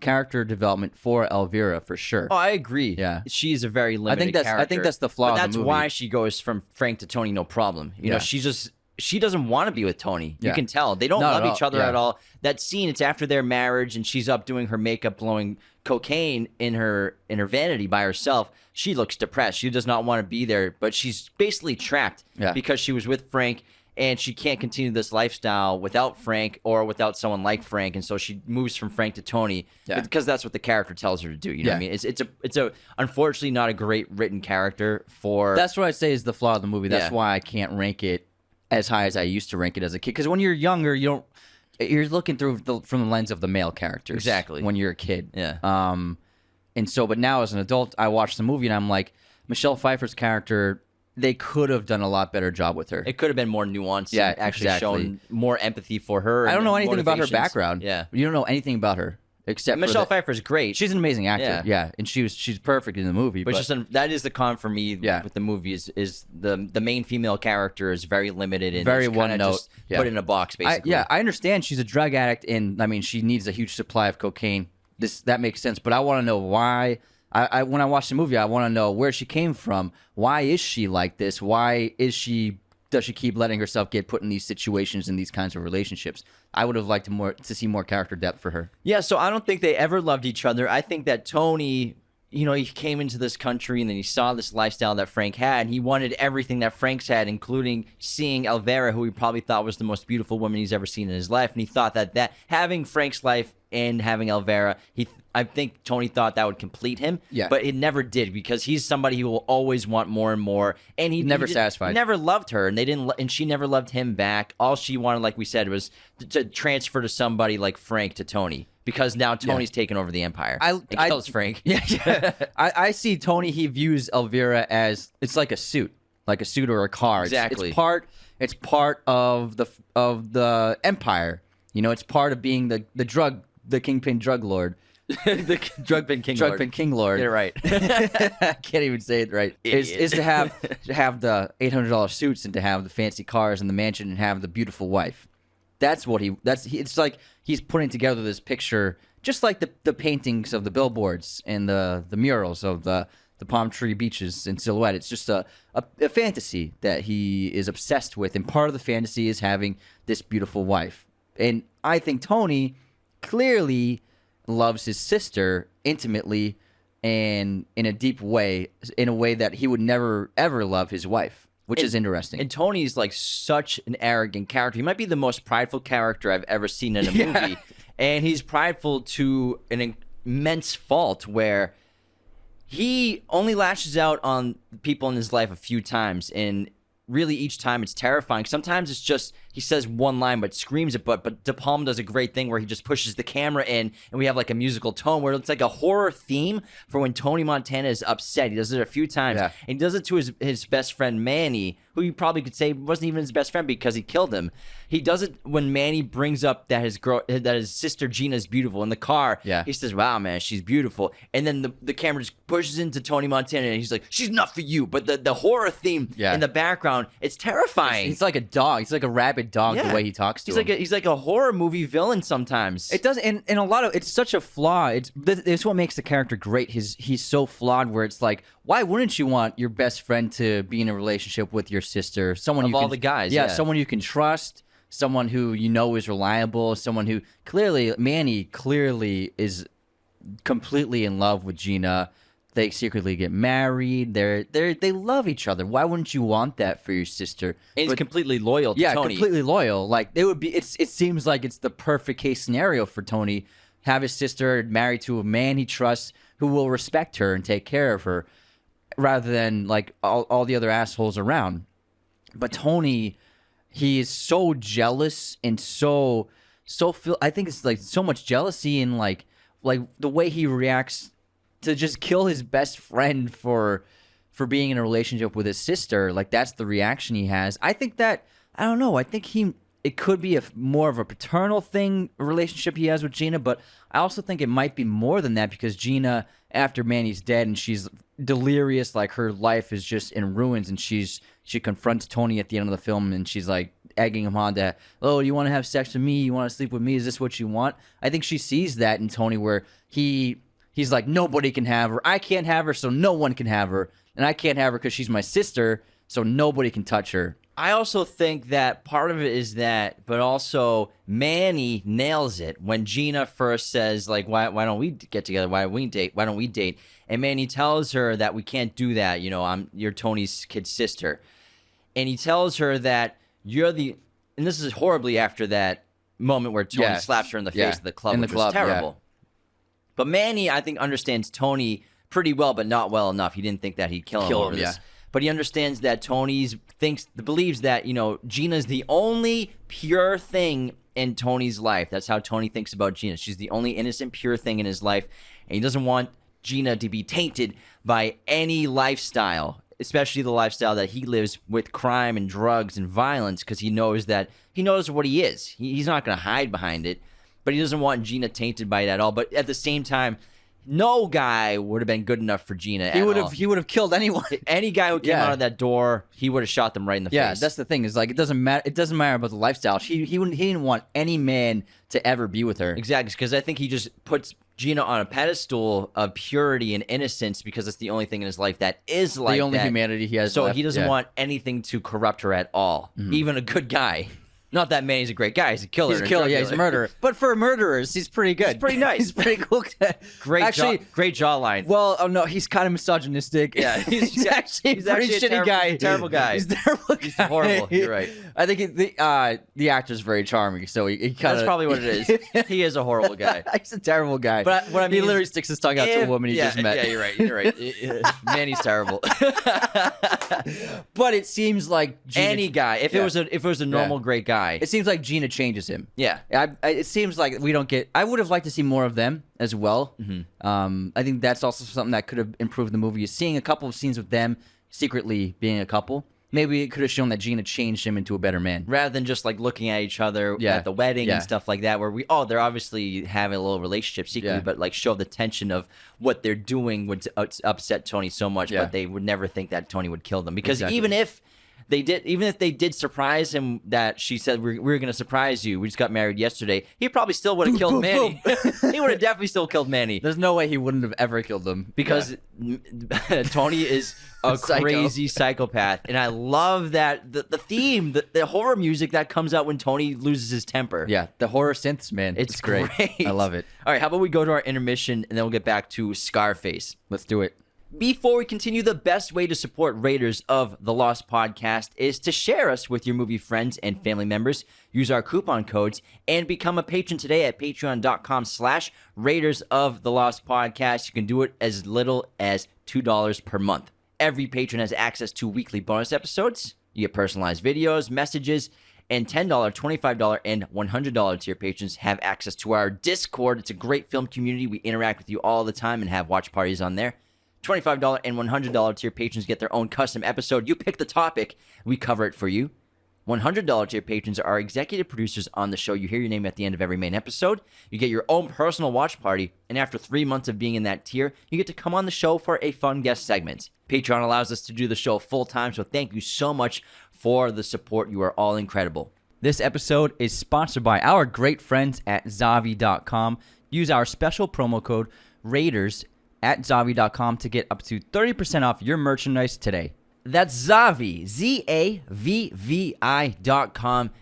character development for Elvira, for sure. Oh, I agree. Yeah, she's a very limited character. I think that's the flaw. But of that's the movie. why she goes from Frank to Tony, no problem. You know, she doesn't want to be with Tony. You can tell they don't love each other at all. That scene, it's after their marriage, and she's up doing her makeup, blowing cocaine in her vanity by herself. She looks depressed. She does not want to be there, but she's basically trapped because she was with Frank. And she can't continue this lifestyle without Frank or without someone like Frank, and so she moves from Frank to Tony because that's what the character tells her to do. You know what I mean? It's a unfortunately not a great written character for. That's what I say is the flaw of the movie. That's why I can't rank it as high as I used to rank it as a kid. Because when you're younger, you're looking from the lens of the male characters. Exactly. When you're a kid. Yeah. And so, but now as an adult, I watch the movie and I'm like, Michelle Pfeiffer's character, they could have done a lot better job with her. It could have been more nuanced. And actually shown more empathy for her. I don't know anything about her background. Yeah. You don't know anything about her. except Michelle for Pfeiffer's great. she's an amazing actor. Yeah. And she's perfect in the movie. But that is the con for me Yeah. with the movie is the main female character is very limited and Very it's kinda one note. just Yeah. put in a box basically. I understand she's a drug addict, and I mean she needs a huge supply of cocaine. That makes sense, but I want to know why. When I watch the movie, I want to know where she came from. Why is she like this? Does she keep letting herself get put in these situations and these kinds of relationships? I would have liked to see more character depth for her. Yeah, so I don't think they ever loved each other. I think that Tony, he came into this country and then he saw this lifestyle that Frank had, and he wanted everything that Frank's had, including seeing Elvira, who he probably thought was the most beautiful woman he's ever seen in his life. And he thought that having Frank's life and having Elvira, I think Tony thought that would complete him. Yeah. But it never did, because he's somebody who will always want more and more. And he Never satisfied. He never loved her, and she never loved him back. All she wanted, like we said, was to transfer to somebody like Frank to Tony. Because now Tony's taken over the empire. And kills Frank. Yeah. I see Tony. He views Elvira as it's like a suit or a car. Exactly. It's part of the empire. It's part of being the kingpin drug lord. The drug-bin king lord. Get it right. I can't even say it right. Is to have the $800 suits and to have the fancy cars and the mansion and have the beautiful wife. It's like he's putting together this picture, just like the paintings of the billboards and the murals of the palm tree beaches in silhouette. It's just a fantasy that he is obsessed with, and part of the fantasy is having this beautiful wife. And I think Tony clearly loves his sister intimately and in a deep way, in a way that he would never ever love his wife. Which is interesting. And Tony's like such an arrogant character. He might be the most prideful character I've ever seen in a movie. And he's prideful to an immense fault, where he only lashes out on people in his life a few times. And really each time it's terrifying. Sometimes it's just he says one line but screams it. But De Palma does a great thing where he just pushes the camera in and we have like a musical tone where it's like a horror theme for when Tony Montana is upset. He does it a few times. Yeah. And he does it to his best friend Manny, who you probably could say wasn't even his best friend because he killed him. He does it when Manny brings up that his sister Gina is beautiful in the car. Yeah. He says, "Wow, man, she's beautiful." And then the camera just pushes into Tony Montana and he's like, "She's not for you." But the horror theme in the background, it's terrifying. He's like a dog. He's like a rabid dog the way he talks to him. He's like a horror movie villain sometimes. It does, and a lot of it's such a flaw. It's what makes the character great. He's so flawed where it's like, why wouldn't you want your best friend to be in a relationship with your sister? Someone Of all the guys, yeah. someone you can trust, someone who is reliable, someone who Manny clearly is completely in love with Gina. They secretly get married. They love each other. Why wouldn't you want that for your sister? And he's completely loyal to Tony. Completely loyal. Like it would be. It seems like it's the perfect case scenario for Tony. Have his sister married to a man he trusts, who will respect her and take care of her, rather than like all the other assholes around. But Tony, he is so jealous and I think it's like so much jealousy and like the way he reacts to just kill his best friend for being in a relationship with his sister. Like that's the reaction he has. I think that, I don't know, I think it could be more of a paternal relationship he has with Gina, but I also think it might be more than that, because Gina, after Manny's dead and she's delirious, like her life is just in ruins, and she confronts Tony at the end of the film and she's like egging him on to, "Oh, you want to have sex with me? You want to sleep with me? Is this what you want?" I think she sees that in Tony, where he's like, nobody can have her. I can't have her, so no one can have her. And I can't have her because she's my sister, so nobody can touch her. I also think that part of it is that, but also Manny nails it when Gina first says, like, why don't we get together? Why don't we date? And Manny tells her that we can't do that. You're Tony's kid sister. And he tells her that and this is horribly after that moment where Tony slaps her in the face at the club, which was terrible. Yeah. But Manny, I think, understands Tony pretty well, but not well enough. He didn't think that he'd kill him over this. Yeah. But he understands that believes that, Gina's the only pure thing in Tony's life. That's how Tony thinks about Gina. She's the only innocent, pure thing in his life. And he doesn't want Gina to be tainted by any lifestyle, especially the lifestyle that he lives with crime and drugs and violence, because he knows what he is. He's not going to hide behind it. but he doesn't want Gina tainted by it at all. But at the same time, no guy would have been good enough for Gina. He would have killed anyone. Any guy who came out of that door, he would have shot them right in the face. Yeah, that's the thing. Is like it doesn't matter. It doesn't matter about the lifestyle. He didn't want any man to ever be with her. Exactly, because I think he just puts Gina on a pedestal of purity and innocence because it's the only thing in his life that is like the only that. humanity he has. So left. he doesn't want anything to corrupt her at all, even a good guy. Not that Manny's a great guy. He's a killer. He's a killer. Yeah, he's a murderer. But for murderers, he's pretty good. He's pretty nice. He's pretty cool. Great jawline. Well, oh no, he's kind of misogynistic. Yeah, he's actually a pretty a shitty guy. Terrible guy. He's a terrible guy. He's horrible. You're right. I think the actor's very charming, so he kind of. That's probably what it is. He is a horrible guy. He's a terrible guy. But what I mean, he literally sticks his tongue out to a woman he just met. Yeah, you're right. You're right. Manny's terrible. But it seems like any guy, if it was a normal great guy, it seems like Gina changes him. Yeah, it seems like we don't get. I would have liked to see more of them as well. I think that's also something that could have improved the movie. Is seeing a couple of scenes with them secretly being a couple. Maybe it could have shown that Gina changed him into a better man, rather than just like looking at each other at the wedding and stuff like that. Where they're obviously having a little relationship secretly, but like show the tension of what they're doing would upset Tony so much. But they would never think that Tony would kill them because even if they did surprise him, that she said we're going to surprise you. We just got married yesterday. He probably still would have killed Manny. He would have definitely still killed Manny. There's no way he wouldn't have ever killed them because Tony is a crazy psychopath, and I love that the theme, the horror music that comes out when Tony loses his temper. Yeah, the horror synths, man, it's great. I love it. All right, how about we go to our intermission and then we'll get back to Scarface. Let's do it. Before we continue, the best way to support Raiders of the Lost podcast is to share us with your movie friends and family members. Use our coupon codes and become a patron today at patreon.com/Raiders of the Lost podcast. You can do it as little as $2 per month. Every patron has access to weekly bonus episodes. You get personalized videos, messages, and $10, $25, and $100 tier patrons have access to our Discord. It's a great film community. We interact with you all the time and have watch parties on there. $25 and $100 tier patrons get their own custom episode. You pick the topic, we cover it for you. $100 tier patrons are executive producers on the show. You hear your name at the end of every main episode. You get your own personal watch party, and after 3 months of being in that tier, you get to come on the show for a fun guest segment. Patreon allows us to do the show full time, so thank you so much for the support. You are all incredible. This episode is sponsored by our great friends at Zavi.com. Use our special promo code Raiders at Zavi.com to get up to 30% off your merchandise today. That's Zavi, ZAVVI.com,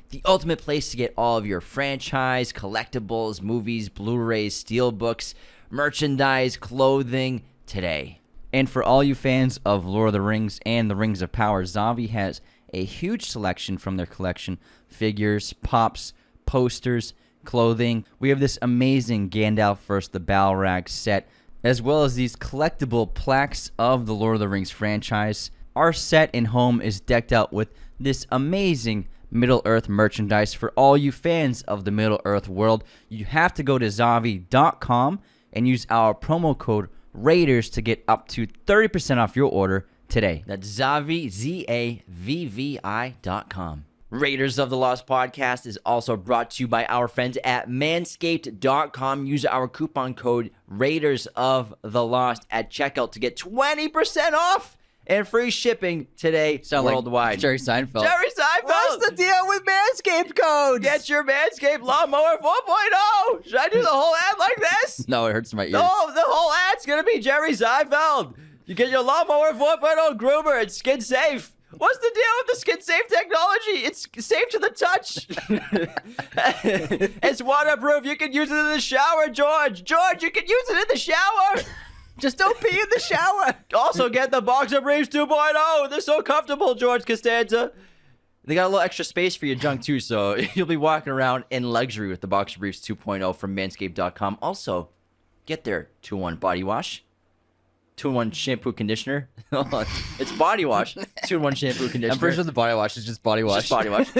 the ultimate place to get all of your franchise, collectibles, movies, Blu-rays, steelbooks, merchandise, clothing today. And for all you fans of Lord of the Rings and the Rings of Power, Zavi has a huge selection from their collection: figures, pops, posters, clothing. We have this amazing Gandalf vs. the Balrog set, as well as these collectible plaques of the Lord of the Rings franchise. Our set and home is decked out with this amazing Middle-earth merchandise for all you fans of the Middle-earth world. You have to go to Zavi.com and use our promo code Raiders to get up to 30% off your order today. That's Zavi, ZAVVI.com. Raiders of the Lost podcast is also brought to you by our friends at Manscaped.com. Use our coupon code Raiders of the Lost at checkout to get 20% off and free shipping today worldwide. Like Jerry Seinfeld. Jerry Seinfeld! What's the deal with Manscaped codes? Get your Manscaped Lawnmower 4.0! Should I do the whole ad like this? No, it hurts my ears. No, the whole ad's going to be Jerry Seinfeld. You get your Lawnmower 4.0 groomer. It's skin safe. What's the deal with the skin safe technology? It's safe to the touch. It's waterproof. You can use it in the shower, George. George, you can use it in the shower. Just don't pee in the shower. Also, get the Boxer Briefs 2.0. They're so comfortable, George Costanza. They got a little extra space for your junk, too, so you'll be walking around in luxury with the Boxer Briefs 2.0 from Manscaped.com. Also, get their 2-in-1 body wash, 2-in-1 shampoo conditioner. It's body wash, 2-in-1 shampoo conditioner. I'm pretty sure the body wash is just body wash. Just body wash.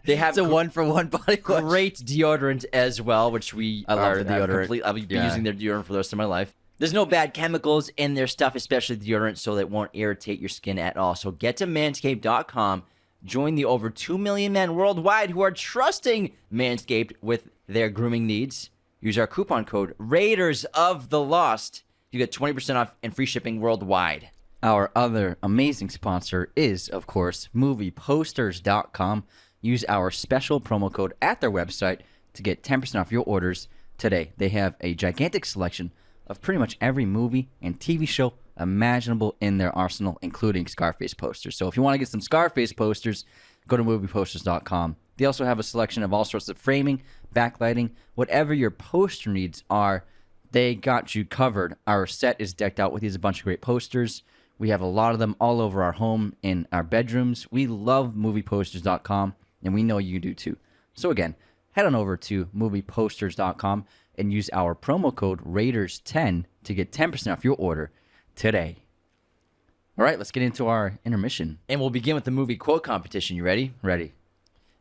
They have it's a 1-for-1 body wash. Great deodorant as well, which I love the deodorant. I'll be using their deodorant for the rest of my life. There's no bad chemicals in their stuff, especially deodorant, so that it won't irritate your skin at all. So get to Manscaped.com, Join the over 2 million men worldwide who are trusting Manscaped with their grooming needs. Use our coupon code Raiders of the Lost. You get 20% off and free shipping worldwide. Our other amazing sponsor is, of course, movieposters.com. Use our special promo code at their website to get 10% off your orders today. They have a gigantic selection of pretty much every movie and TV show imaginable in their arsenal, including Scarface posters. So if you want to get some Scarface posters, go to movieposters.com. They also have a selection of all sorts of framing, backlighting, whatever your poster needs are, they got you covered. Our set is decked out with these a bunch of great posters. We have a lot of them all over our home, in our bedrooms. We love movieposters.com, and we know you do too. So again, head on over to movieposters.com and use our promo code Raiders10 to get 10% off your order today. All right, let's get into our intermission. And we'll begin with the movie quote competition. You ready? Ready.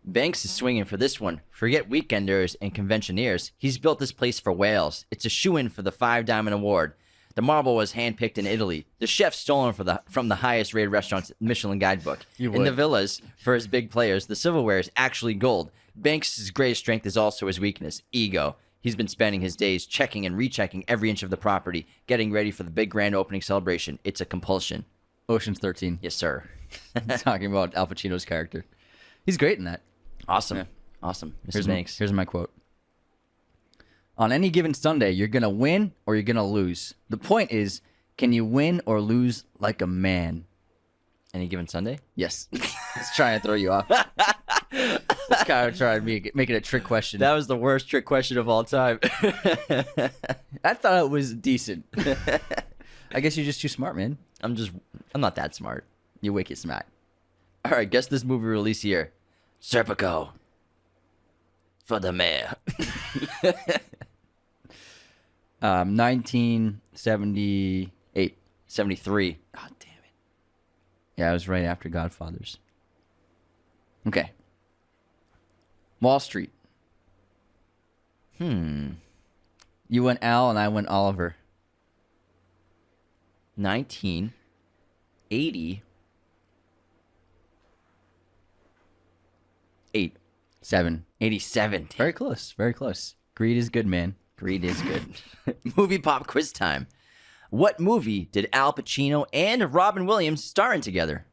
Banks is swinging for this one. Forget weekenders and conventioneers. He's built this place for whales. It's a shoo-in for the 5 Diamond Award. The marble was handpicked in Italy. The chef stolen from the highest rated restaurants in the Michelin guidebook. In the villas, for his big players, the silverware is actually gold. Banks' greatest strength is also his weakness, ego. He's been spending his days checking and rechecking every inch of the property, getting ready for the big grand opening celebration. It's a compulsion. Ocean's 13. Yes, sir. Talking about Al Pacino's character. He's great in that. Awesome. Yeah. Awesome. Mr. Banks. Here's my quote. On any given Sunday, you're going to win or you're going to lose. The point is, can you win or lose like a man? Any given Sunday? Yes. Let's try and throw you off. Let's kind of try and make it a trick question. That was the worst trick question of all time. I thought it was decent. I guess you're just too smart, man. I'm not that smart. You're wicked smart. All right, guess this movie release year. Serpico. For the mayor. 1978. 73. Oh, damn it. Yeah, it was right after Godfathers. Okay. Wall Street. You went Al and I went Oliver. 1980. 7. 87. Very close. Very close. Greed is good, man. Greed is good. Movie pop quiz time. What movie did Al Pacino and Robin Williams star in together?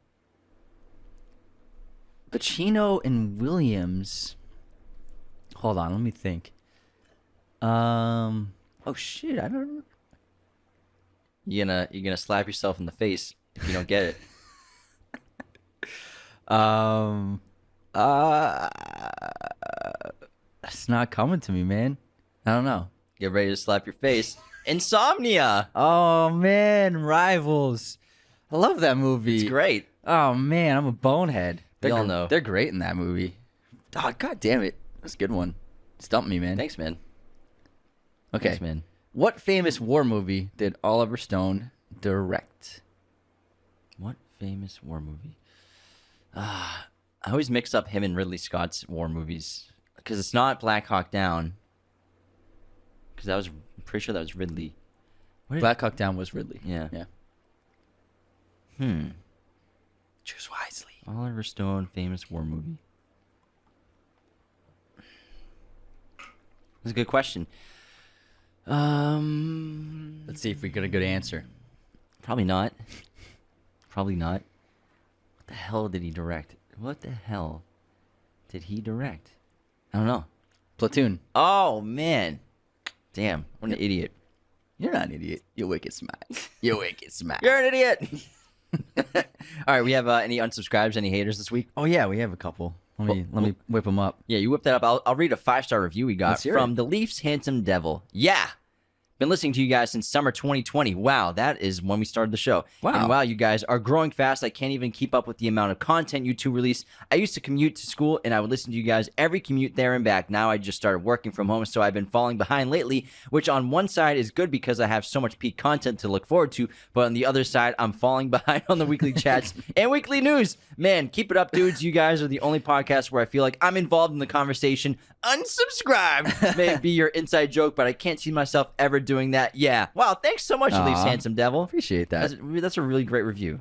Pacino and Williams. Hold on, let me think. Oh shit, I don't know. You're gonna slap yourself in the face if you don't get it. It's not coming to me, man. I don't know. Get ready to slap your face. Insomnia. Oh man, Rivals. I love that movie. It's great. Oh man, I'm a bonehead. We all know. They're great in that movie. Oh, god damn it. That's a good one. Stumped me, man. Thanks, man. Okay. Thanks, man. What famous war movie did Oliver Stone direct? What famous war movie? I always mix up him and Ridley Scott's war movies because it's not Black Hawk Down. Because I'm pretty sure that was Ridley. Black Hawk Down was Ridley. Yeah. Yeah. Choose wisely. Oliver Stone, famous war movie. That's a good question. Let's see if we get a good answer. Probably not. Probably not. What the hell did he direct? What the hell did he direct? I don't know. Platoon. Oh, man. Damn. What an idiot. You're not an idiot. You're wicked smart. You're wicked smart. You're an idiot. All right. We have any unsubscribes, any haters this week? Oh, yeah, we have a couple. Let me whip them up. Yeah, you whip that up. I'll read a 5-star review we got Let's hear from it. the Leafs Handsome Devil. Yeah. Been listening to you guys since summer 2020. Wow, that is when we started the show. Wow. And wow, you guys are growing fast. I can't even keep up with the amount of content you two release. I used to commute to school, and I would listen to you guys every commute there and back. Now I just started working from home, so I've been falling behind lately, which on one side is good because I have so much peak content to look forward to, but on the other side, I'm falling behind on the weekly chats and weekly news. Man, keep it up, dudes. You guys are the only podcast where I feel like I'm involved in the conversation. Unsubscribe may be your inside joke, but I can't see myself ever doing that. Yeah. Wow, thanks so much, Leafs Handsome Devil. Appreciate that. That's a really great review.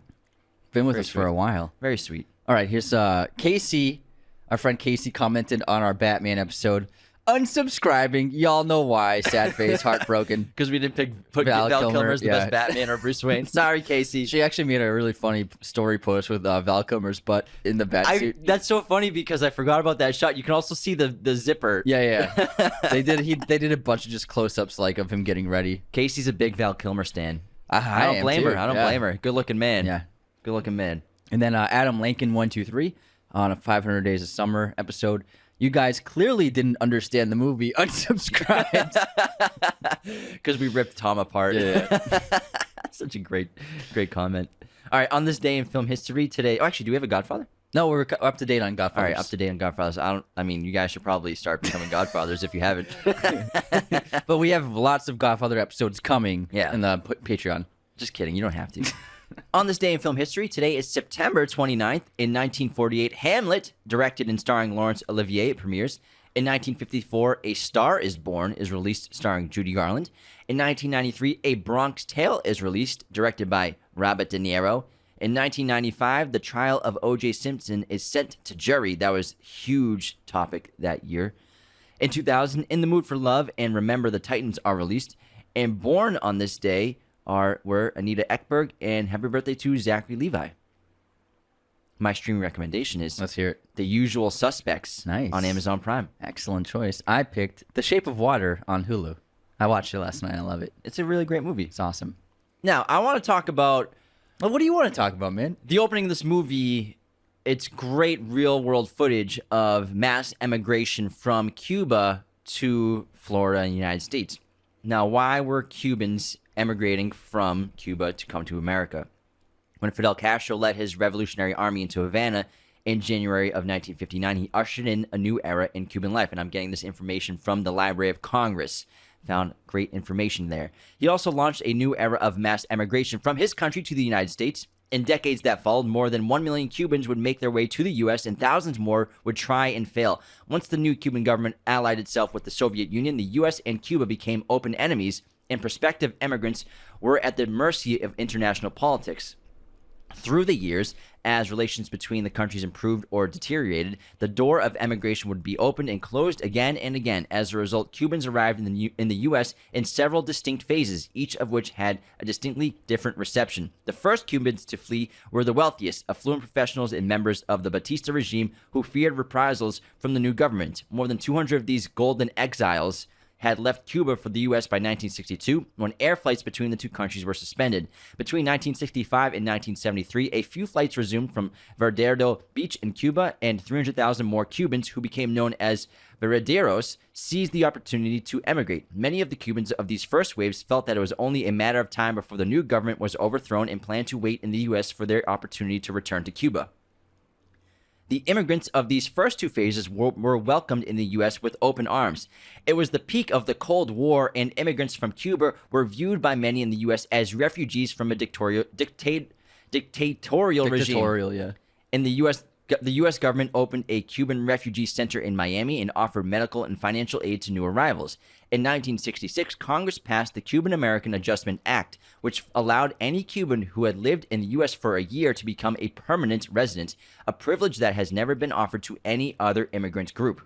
Been with Very us for a while. Very sweet. All right, here's Casey. Our friend Casey commented on our Batman episode. Unsubscribing. Y'all know why. Sad face, heartbroken. Because we didn't put Val Kilmer as the best Batman or Bruce Wayne. Sorry, Casey. She actually made a really funny story post with Val Kilmer's butt in the bat suit. That's so funny because I forgot about that shot. You can also see the zipper. Yeah. They did a bunch of just close-ups like of him getting ready. Casey's a big Val Kilmer stan. I don't blame her. I don't blame her. Good looking man. Yeah. Good looking man. And then Adam Lincoln 123 on a 500 Days of Summer episode. You guys clearly didn't understand the movie. Unsubscribed. Because we ripped Tom apart. Yeah. Such a great comment. All right, on this day in film history today. Oh, actually, do we have a Godfather? No, we're up to date on Godfathers. All right, up to date on Godfathers. I mean, you guys should probably start becoming Godfathers if you haven't. But we have lots of Godfather episodes coming in the Patreon. Just kidding. You don't have to. On this day in film history, today is September 29th. In 1948, Hamlet, directed and starring Laurence Olivier, premieres. In 1954, A Star is Born is released, starring Judy Garland. In 1993, A Bronx Tale is released, directed by Robert De Niro. In 1995, the trial of O.J. Simpson is sent to jury. That was a huge topic that year. In 2000, In the Mood for Love and Remember the Titans are released. And born on this day were Anita Ekberg and happy birthday to Zachary Levi. My streaming recommendation is Let's hear it. The Usual Suspects on Amazon Prime. Excellent choice. I picked The Shape of Water on Hulu. I watched it last night. I love it. It's a really great movie. It's awesome. Now, I want to talk about... Well, what do you want to talk about, man? The opening of this movie. It's great real-world footage of mass emigration from Cuba to Florida and the United States. Now, why were Cubans emigrating from Cuba to come to America? When Fidel Castro led his revolutionary army into Havana in January of 1959, he ushered in a new era in Cuban life. And I'm getting this information from the Library of Congress. Found great information there. He also launched a new era of mass emigration from his country to the United States. In decades that followed, more than 1 million Cubans would make their way to the U.S., and thousands more would try and fail. Once the new Cuban government allied itself with the Soviet Union, the U.S. and Cuba became open enemies, and prospective immigrants were at the mercy of international politics. Through the years, as relations between the countries improved or deteriorated, the door of emigration would be opened and closed again and again. As a result, Cubans arrived in the U.S. in several distinct phases, each of which had a distinctly different reception. The first Cubans to flee were the wealthiest, affluent professionals and members of the Batista regime who feared reprisals from the new government. More than 200 of these golden exiles had left Cuba for the U.S. by 1962, when air flights between the two countries were suspended. Between 1965 and 1973, a few flights resumed from Veradero Beach in Cuba, and 300,000 more Cubans, who became known as Veraderos, seized the opportunity to emigrate. Many of the Cubans of these first waves felt that it was only a matter of time before the new government was overthrown and planned to wait in the U.S. for their opportunity to return to Cuba. The immigrants of these first two phases were welcomed in the U.S. with open arms. It was the peak of the Cold War, and immigrants from Cuba were viewed by many in the U.S. as refugees from a dictatorial regime. Yeah. In the U.S. government opened a Cuban refugee center in Miami and offered medical and financial aid to new arrivals. In 1966, Congress passed the Cuban-American Adjustment Act, which allowed any Cuban who had lived in the U.S. for a year to become a permanent resident, a privilege that has never been offered to any other immigrant group.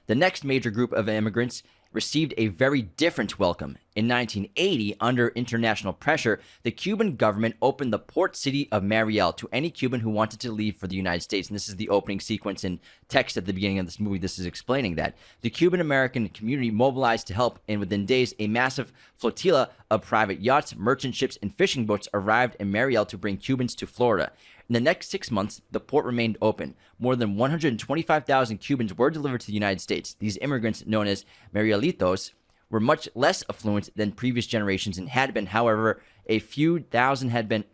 The next major group of immigrants received a very different welcome. In 1980, under international pressure, the Cuban government opened the port city of Mariel to any Cuban who wanted to leave for the United States. And this is the opening sequence in text at the beginning of this movie. This is explaining that. The Cuban-American community mobilized to help, and within days, a massive flotilla of private yachts, merchant ships, and fishing boats arrived in Mariel to bring Cubans to Florida. In the next 6 months, the port remained open. More than 125,000 Cubans were delivered to the United States. These immigrants, known as Marielitos, were much less affluent than previous generations and had been, however, a few thousand had been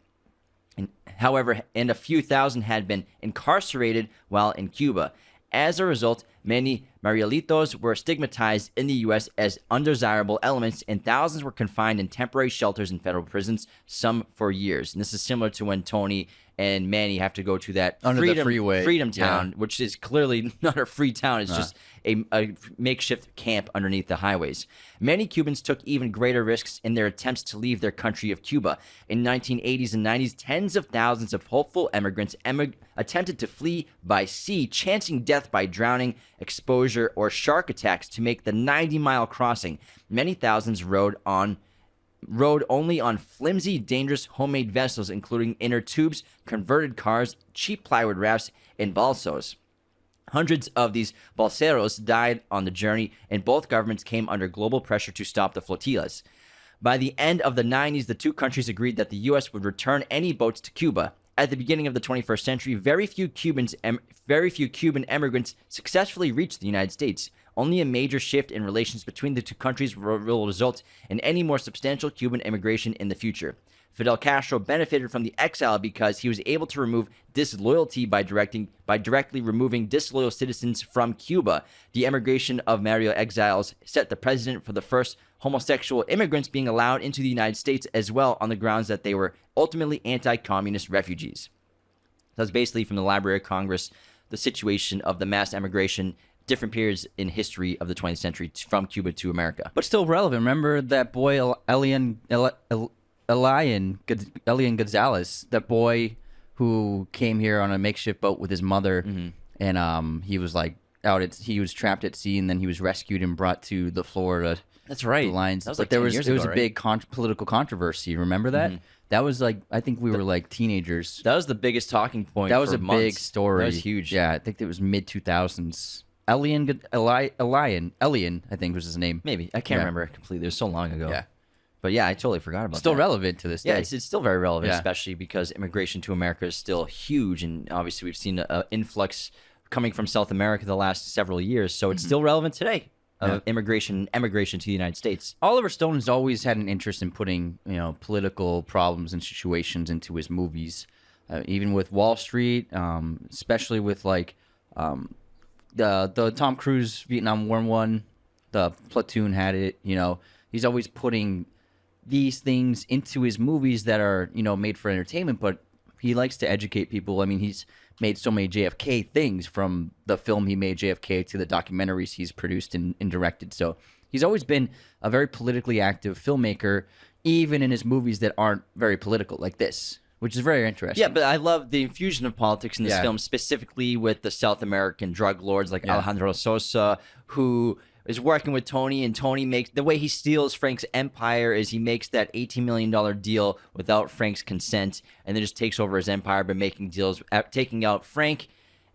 incarcerated while in Cuba. As a result, Many Marielitos were stigmatized in the U.S. as undesirable elements, and thousands were confined in temporary shelters in federal prisons, some for years. And this is similar to when Tony and Manny have to go to that Under the freeway. Freedom Town, which is clearly not a free town. It's just a makeshift camp underneath the highways. Many Cubans took even greater risks in their attempts to leave their country of Cuba. In 1980s and 90s, tens of thousands of hopeful immigrants attempted to flee by sea, chancing death by drowning, exposure, or shark attacks to make the 90-mile crossing. Many thousands rode only on flimsy, dangerous homemade vessels, including inner tubes, converted cars, cheap plywood rafts, and balsos. Hundreds of these balseros died on the journey, and both governments came under global pressure to stop the flotillas. By the end of the 90s, the two countries agreed that the U.S. would return any boats to Cuba. At the beginning of the 21st century, very few Cuban immigrants successfully reached the United States. Only a major shift in relations between the two countries will result in any more substantial Cuban immigration in the future. Fidel Castro benefited from the exile because he was able to remove disloyalty by directly removing disloyal citizens from Cuba. The immigration of Mario exiles set the precedent for the first homosexual immigrants being allowed into the United States as well, on the grounds that they were ultimately anti-communist refugees. That's basically from the Library of Congress, the situation of the mass emigration, different periods in history of the 20th century from Cuba to America. But still relevant. Remember that boy Elian Gonzalez, that boy who came here on a makeshift boat with his mother, and he was like he was trapped at sea, and then he was rescued and brought to the Florida. That's right. The lines. That was but like there 10 was years it was ago, a right? big political controversy. Remember that? That was like, I think we were like teenagers. That was the biggest talking point. That was for a months. big story. That was huge. Yeah, I think it was mid 2000s. Elian, I think was his name. Maybe. I can't remember it completely. It was so long ago. Yeah. But yeah, I totally forgot about Still that. relevant to this day. Yeah, it's still very relevant, Yeah. especially because immigration to America is still huge. And obviously, we've seen an influx coming from South America the last several years. So it's still relevant today. Emigration to the United States. Oliver Stone has always had an interest in putting, political problems and situations into his movies, even with Wall Street, especially with like the Tom Cruise Vietnam War one. The Platoon had it. He's always putting these things into his movies that are made for entertainment, but he likes to educate people. I mean, he's made so many JFK things, from the film he made JFK to the documentaries he's produced and directed. So he's always been a very politically active filmmaker, even in his movies that aren't very political, like this, which is very interesting. Yeah, but I love the infusion of politics in this film, specifically with the South American drug lords like Alejandro Sosa, who is working with Tony, and Tony makes the way he steals Frank's empire is he makes that $18 million deal without Frank's consent, and then just takes over his empire by making deals, taking out Frank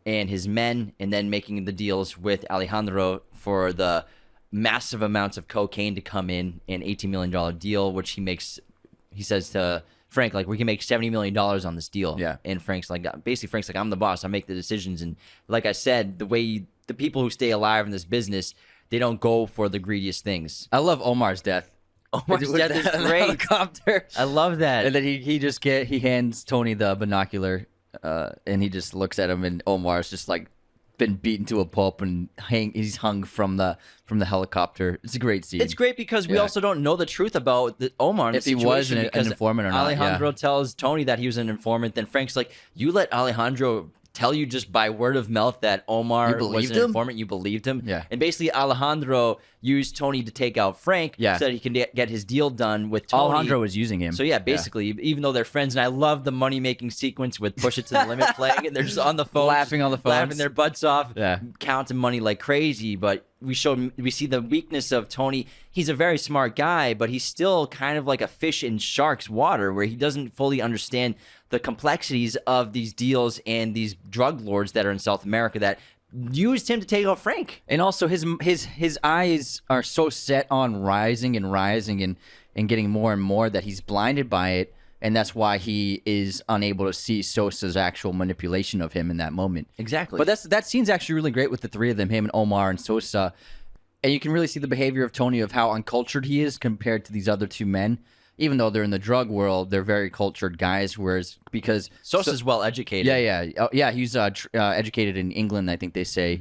and his men, and then making the deals with Alejandro for the massive amounts of cocaine to come in, an $18 million deal, which he says to Frank, like, we can make $70 million on this deal. Yeah. And Frank's like, I'm the boss. I make the decisions. And like I said, the people who stay alive in this business, they don't go for the greediest things. I love Omar's death. Omar's death is The great. helicopter. I love that. And then he hands Tony the binocular, and he just looks at him, and Omar's just like been beaten to a pulp, and he's hung from the helicopter. It's a great scene. It's great because we also don't know the truth about Omar in If the he was situation, an because informant or not. Alejandro tells Tony that he was an informant. Then Frank's like, you let Alejandro tell you just by word of mouth that Omar was an informant, you believed him. Yeah. And basically Alejandro used Tony to take out Frank so that he can get his deal done with Tony. Alejandro was using him. So yeah, basically, even though they're friends, and I love the money-making sequence with Push It to the Limit playing, and they're just on the phone, Laughing on the phone, laughing their butts off, Yeah. counting money like crazy. But we see the weakness of Tony. He's a very smart guy, but he's still kind of like a fish in shark's water, where he doesn't fully understand the complexities of these deals and these drug lords that are in South America that used him to take out Frank. And also his eyes are so set on rising and getting more and more that he's blinded by it, and that's why he is unable to see Sosa's actual manipulation of him in that moment. Exactly. But that scene's actually really great with the three of them, him and Omar and Sosa, and you can really see the behavior of Tony, of how uncultured he is compared to these other two men. Even though they're in the drug world, they're very cultured guys. Whereas because Sosa's well educated. Yeah. He's educated in England, I think they say.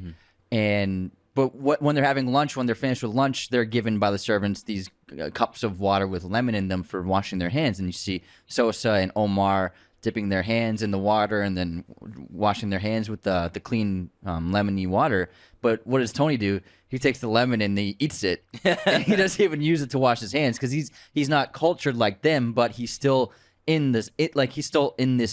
when they're having lunch, when they're finished with lunch, they're given by the servants these cups of water with lemon in them for washing their hands. And you see Sosa and Omar dipping their hands in the water and then washing their hands with the clean lemony water. But what does Tony do? He takes the lemon and he eats it. And he doesn't even use it to wash his hands because he's not cultured like them, but he's still in this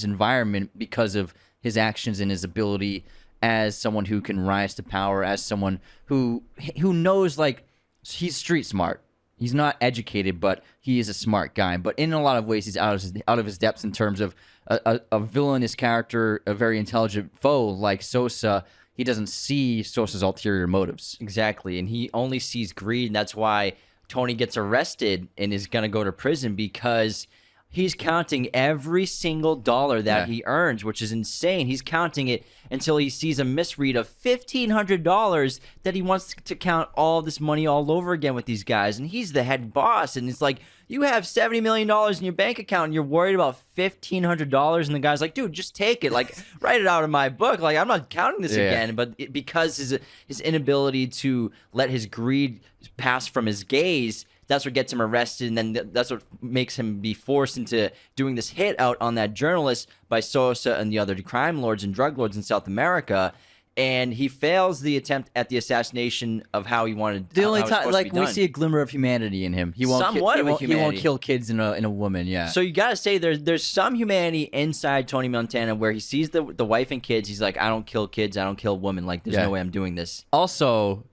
environment because of his actions and his ability as someone who can rise to power, as someone who knows, like, he's street smart. He's not educated, but he is a smart guy. But in a lot of ways, he's out of his depths in terms of a villainous character, a very intelligent foe like Sosa. He doesn't see Sosa's ulterior motives. Exactly, and he only sees greed, and that's why Tony gets arrested and is going to go to prison, because he's counting every single dollar that he earns, which is insane. He's counting it until he sees a misread of $1,500 that he wants to count all this money all over again with these guys. And he's the head boss. And it's like, you have $70 million in your bank account and you're worried about $1,500. And the guy's like, dude, just take it. Like, write it out of my book. Like, I'm not counting this again. But because his inability to let his greed pass from his gaze, that's what gets him arrested, and then that's what makes him be forced into doing this hit out on that journalist by Sosa and the other crime lords and drug lords in South America. And he fails the attempt at the assassination of how he wanted. The only time, like, we see a glimmer of humanity in him. He won't he won't kill kids in a woman. Yeah. So you gotta say there's some humanity inside Tony Montana where he sees the wife and kids. He's like, I don't kill kids. I don't kill women. Like, there's no way I'm doing this. Also,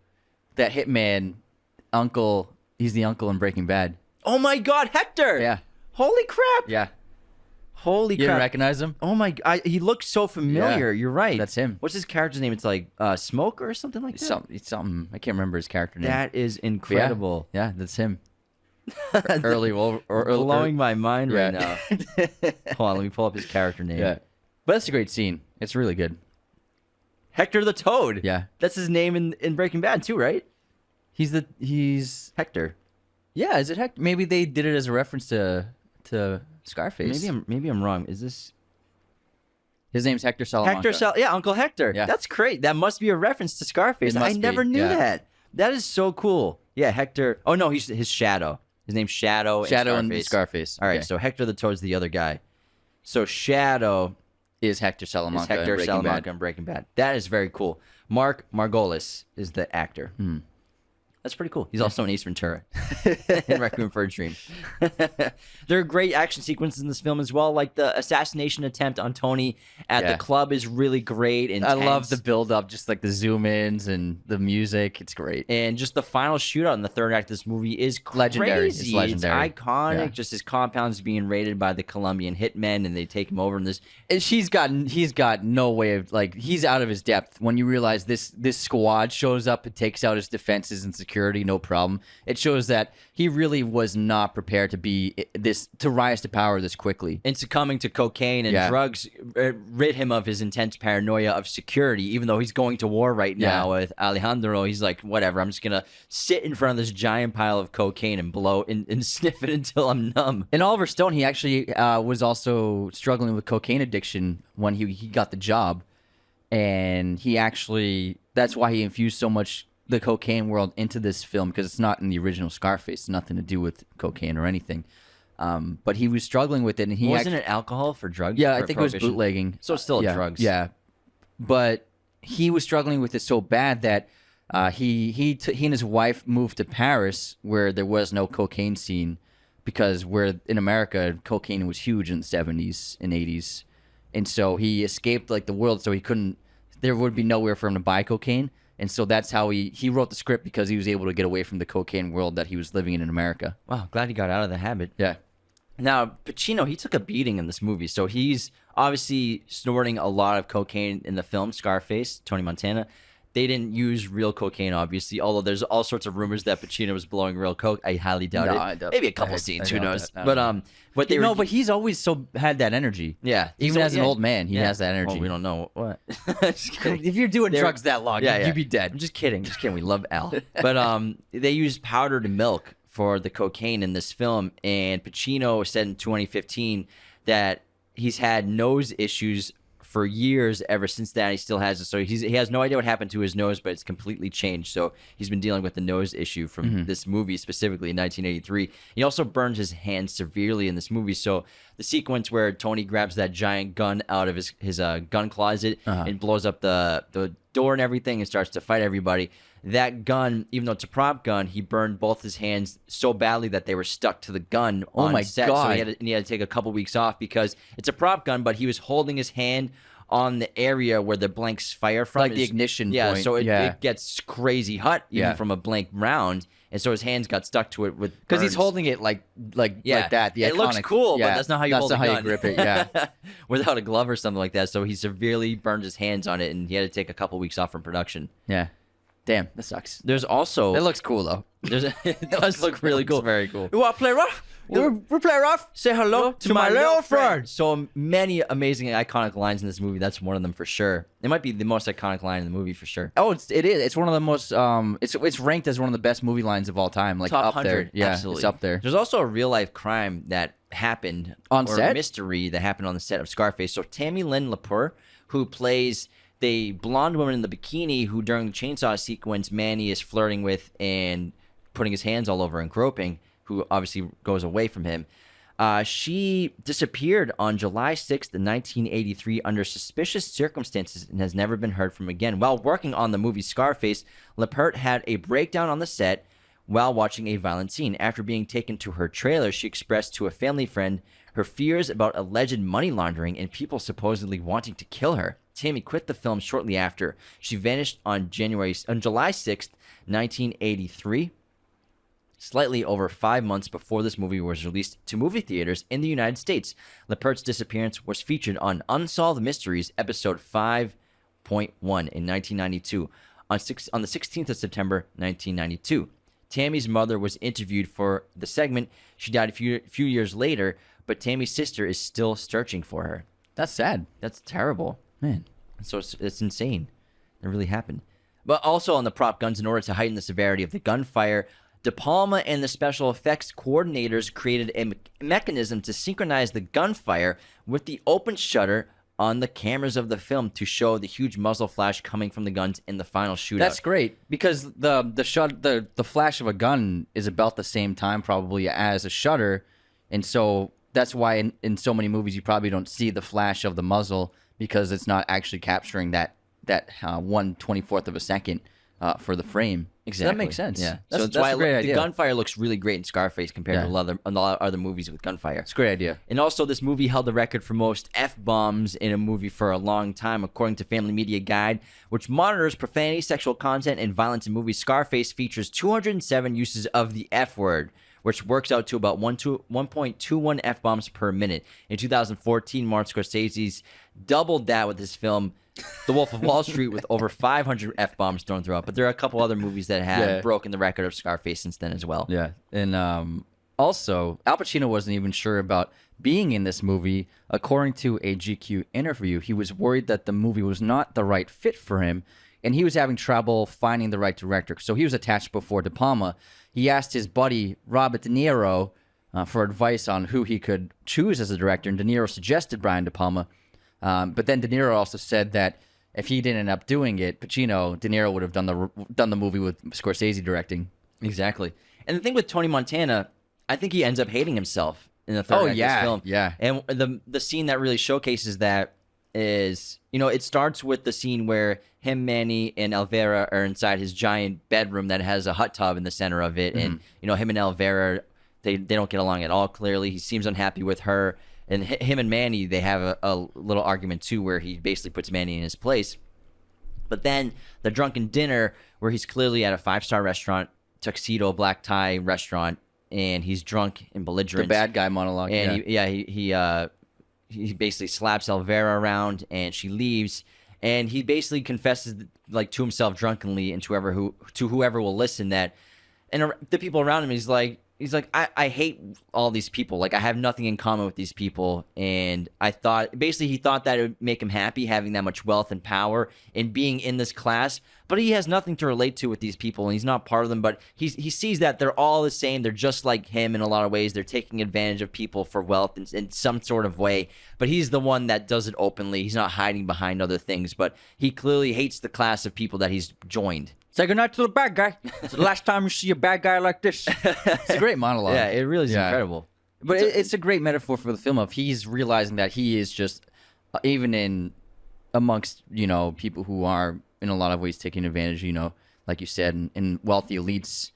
that hitman uncle. He's the uncle in Breaking Bad. Oh my God, Hector! Yeah. Holy crap! Yeah. Holy crap! You didn't recognize him? Oh my God, he looks so familiar. Yeah. You're right. That's him. What's his character's name? It's like Smoke or something like that. It's something. I can't remember his character name. That is incredible. Yeah, that's him. Early, blowing my mind right now. Hold on, let me pull up his character name. Yeah, but that's a great scene. It's really good. Hector the Toad. Yeah, that's his name in Breaking Bad too, right? He's Hector. Yeah, is it Hector? Maybe they did it as a reference to Scarface. Maybe I'm wrong. Is this his name's Hector Salamanca? Yeah, Uncle Hector. Yeah. That's great. That must be a reference to Scarface. I never knew that. That is so cool. Yeah, Hector. Oh no, he's his Shadow. His name's Shadow. And Scarface. All right, so Hector the Toad's the other guy. So Shadow is Hector Salamanca. In Breaking Bad. That is very cool. Mark Margolis is the actor. That's pretty cool. He's also in Ace Ventura in Requiem for a Dream. There are great action sequences in this film as well. Like the assassination attempt on Tony at the club is really great. I love the build-up, just like the zoom-ins and the music. It's great. And just the final shootout in the third act of this movie is crazy. Legendary. It's legendary. It's iconic. Yeah. Just his compound's being raided by the Colombian hitmen, and they take him over. And he's got no way of, like, he's out of his depth. When you realize this squad shows up and takes out his defenses and security, no problem. It shows that he really was not prepared to rise to power this quickly. And succumbing to cocaine and drugs rid him of his intense paranoia of security. Even though he's going to war right now with Alejandro, he's like, whatever, I'm just gonna sit in front of this giant pile of cocaine and blow and sniff it until I'm numb. And Oliver Stone, he actually was also struggling with cocaine addiction when he got the job, and that's why he infused so much the cocaine world into this film, because it's not in the original Scarface. Nothing to do with cocaine or anything. But he was struggling with it, and wasn't it alcohol for drugs? Yeah, I think it was bootlegging. So it's still drugs. Yeah, but he was struggling with it so bad that he and his wife moved to Paris, where there was no cocaine scene, because in America, cocaine was huge in the 70s and 80s, and so he escaped like the world, so there would be nowhere for him to buy cocaine. And so that's how he wrote the script, because he was able to get away from the cocaine world that he was living in America. Wow, glad he got out of the habit. Yeah. Now, Pacino, he took a beating in this movie. So he's obviously snorting a lot of cocaine in the film, Scarface, Tony Montana. They didn't use real cocaine, obviously, although there's all sorts of rumors that Pacino was blowing real coke. I highly doubt it. Maybe a couple scenes, who knows? But he's always had that energy. Yeah, even as an old man, he has that energy. Well, we don't know what. If you're doing drugs that long, you'd be dead. I'm just kidding. We love Al. But they used powdered milk for the cocaine in this film, and Pacino said in 2015 that he's had nose issues for years. Ever since that, he still has it. So he has no idea what happened to his nose, but it's completely changed. So he's been dealing with the nose issue from this movie, specifically in 1983. He also burned his hand severely in this movie. So the sequence where Tony grabs that giant gun out of his gun closet and blows up the door and everything and starts to fight everybody. That gun, even though it's a prop gun, he burned both his hands so badly that they were stuck to the gun on set. God. So he had to take a couple weeks off because it's a prop gun, but he was holding his hand on the area where the blanks fire from. Like the ignition yeah, point. So it gets crazy hot even from a blank round. And so his hands got stuck to it with because he's holding it like that. The it looks iconic- cool, yeah, but that's not how you hold a gun. That's not how you grip it. Yeah, without a glove or something like that. So he severely burned his hands on it, and he had to take a couple weeks off from production. yeah. Damn, that sucks. There's also It looks cool though. it does look really cool. Very cool. You want to play rough? We play rough. Say hello to my little friend. So many amazing, iconic lines in this movie. That's one of them for sure. It might be the most iconic line in the movie for sure. Oh, it is. It's one of the most. It's ranked as one of the best movie lines of all time. Like Top up 100. there. Yeah, Absolutely. it's up there. There's also a real life crime that happened On or set? mystery that happened on the set of Scarface. So Tammy Lynn Lepore, who plays the blonde woman in the bikini who during the chainsaw sequence Manny is flirting with and putting his hands all over and groping, who obviously goes away from him. She disappeared on July 6th, 1983 under suspicious circumstances and has never been heard from again. While working on the movie Scarface, Lepore had a breakdown on the set while watching a violent scene. After being taken to her trailer, she expressed to a family friend her fears about alleged money laundering and people supposedly wanting to kill her. Tammy quit the film shortly after. She vanished on July 6th, 1983. Slightly over 5 months before this movie was released to movie theaters in the United States. Lepore's disappearance was featured on Unsolved Mysteries, episode 5.1 in 1992, on the 16th of September, 1992. Tammy's mother was interviewed for the segment. She died a few years later, but Tammy's sister is still searching for her. That's sad. That's terrible. Man. So it's insane. It really happened. But also on the prop guns, in order to heighten the severity of the gunfire, De Palma and the special effects coordinators created a mechanism to synchronize the gunfire with the open shutter on the cameras of the film to show the huge muzzle flash coming from the guns in the final shootout. That's great because the flash of a gun is about the same time probably as a shutter, and so that's why in so many movies you probably don't see the flash of the muzzle because it's not actually capturing that 1/24th of a second for the frame. Exactly. So that makes sense. Yeah. That's why a great idea. The gunfire looks really great in Scarface compared to a lot of other movies with gunfire. It's a great idea. And also, this movie held the record for most F-bombs in a movie for a long time, according to Family Media Guide, which monitors profanity, sexual content, and violence in movies. Scarface features 207 uses of the F-word, which works out to about 1.21 F-bombs per minute. In 2014, Martin Scorsese's doubled that with his film The Wolf of Wall Street with over 500 F-bombs thrown throughout. But there are a couple other movies that have broken the record of Scarface since then as well. Yeah. And also, Al Pacino wasn't even sure about being in this movie. According to a GQ interview, he was worried that the movie was not the right fit for him, and he was having trouble finding the right director. So he was attached before De Palma. He asked his buddy, Robert De Niro, for advice on who he could choose as a director, and De Niro suggested Brian De Palma. But then De Niro also said that if he didn't end up doing it, De Niro would have done the movie with Scorsese directing. Exactly. And the thing with Tony Montana, I think he ends up hating himself in the third act of this film. Yeah. And the scene that really showcases that is, it starts with the scene where him, Manny, and Elvira are inside his giant bedroom that has a hot tub in the center of it. And, him and Elvira, they don't get along at all, clearly. He seems unhappy with her. And him and Manny, they have a little argument, too, where he basically puts Manny in his place. But then the drunken dinner, where he's clearly at a 5-star restaurant, tuxedo, black tie restaurant, and he's drunk and belligerent. The bad guy monologue. And he basically slaps Elvira around, and she leaves. And he basically confesses, like, to himself drunkenly and to whoever will listen that. And the people around him, he's like, he's like, I hate all these people. Like, I have nothing in common with these people. And I thought, basically, he thought that it would make him happy having that much wealth and power and being in this class. But he has nothing to relate to with these people, and he's not part of them. But he sees that they're all the same. They're just like him in a lot of ways. They're taking advantage of people for wealth in some sort of way. But he's the one that does it openly. He's not hiding behind other things. But he clearly hates the class of people that he's joined. Say goodnight to the bad guy. It's the last time you see a bad guy like this. It's a great monologue. Yeah, it really is incredible. But it's a great metaphor for the film of he's realizing that he is just, even in amongst, people who are in a lot of ways taking advantage, like you said, in wealthy elites.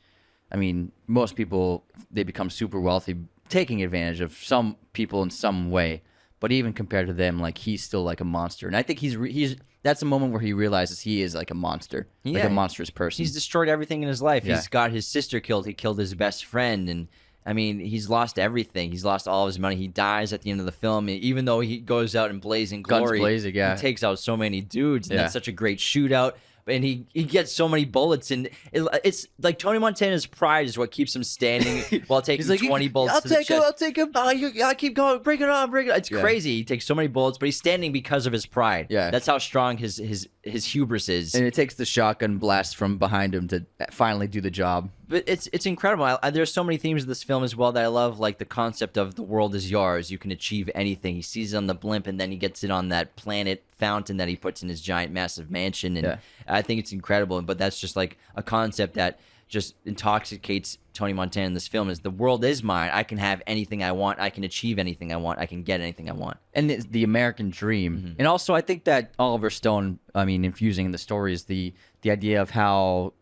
I mean, most people, they become super wealthy taking advantage of some people in some way. But even compared to them, like, he's still like a monster. And I think that's a moment where he realizes he is like a monster, like a monstrous person. He's destroyed everything in his life. He's got his sister killed. He killed his best friend. And, I mean, he's lost everything. He's lost all of his money. He dies at the end of the film. And even though he goes out in blazing glory, guns blazing, he takes out so many dudes. And that's such a great shootout. And he gets so many bullets, and it's like Tony Montana's pride is what keeps him standing while taking 20 bullets. I'll take him. Oh, I keep going. Bring it on. It's crazy. He takes so many bullets, but he's standing because of his pride. Yeah, that's how strong his hubris is. And it takes the shotgun blast from behind him to finally do the job. But it's incredible. There's so many themes of this film as well that I love, like the concept of the world is yours. You can achieve anything. He sees it on the blimp, and then he gets it on that planet fountain that he puts in his giant, massive mansion. And I think it's incredible. But that's just like a concept that just intoxicates Tony Montana in this film is the world is mine. I can have anything I want. I can achieve anything I want. I can get anything I want. And the American dream. Mm-hmm. And also, I think that Oliver Stone, infusing in the story is the idea of how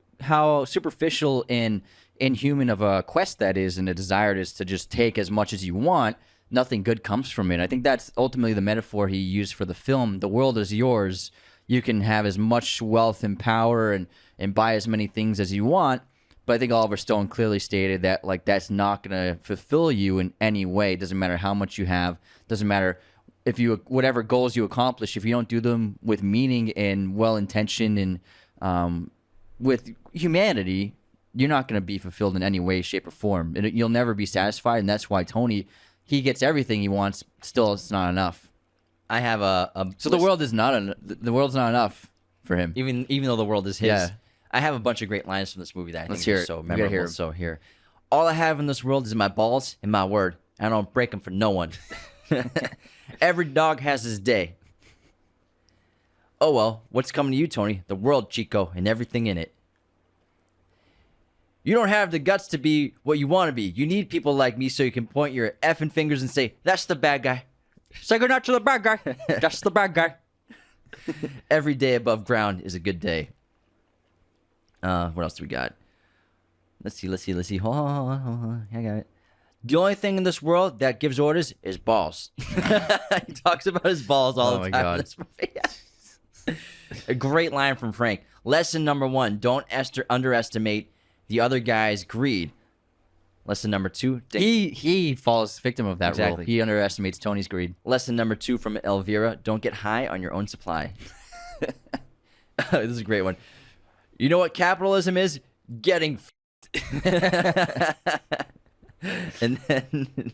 superficial and inhuman of a quest that is, and a desire it is to just take as much as you want. Nothing good comes from it. I think that's ultimately the metaphor he used for the film. The world is yours. You can have as much wealth and power and buy as many things as you want. But I think Oliver Stone clearly stated that that's not going to fulfill you in any way. It doesn't matter how much you have. Doesn't matter whatever goals you accomplish. If you don't do them with meaning and well-intentioned and with humanity, you're not going to be fulfilled in any way, shape, or form. You'll never be satisfied, and that's why Tony, he gets everything he wants. Still, it's not enough. I have so the world is the world's not enough for him, even though the world is his. Yeah. I have a bunch of great lines from this movie that I think are so memorable. So here, all I have in this world is my balls and my word. I don't break them for no one. Every dog has his day. Oh well, what's coming to you, Tony? The world, Chico, and everything in it. You don't have the guts to be what you want to be. You need people like me so you can point your effing fingers and say, that's the bad guy. Say goodnight to the bad guy. That's the bad guy. Every day above ground is a good day. What else do we got? Let's see. Hold on. I got it. The only thing in this world that gives orders is balls. He talks about his balls all the time. God. In this movie. A great line from Frank. Lesson number 1, don't underestimate the other guy's greed. Lesson number 2. He falls victim of that exactly. role. He underestimates Tony's greed. Lesson number 2 from Elvira. Don't get high on your own supply. This is a great one. You know what capitalism is? Getting And then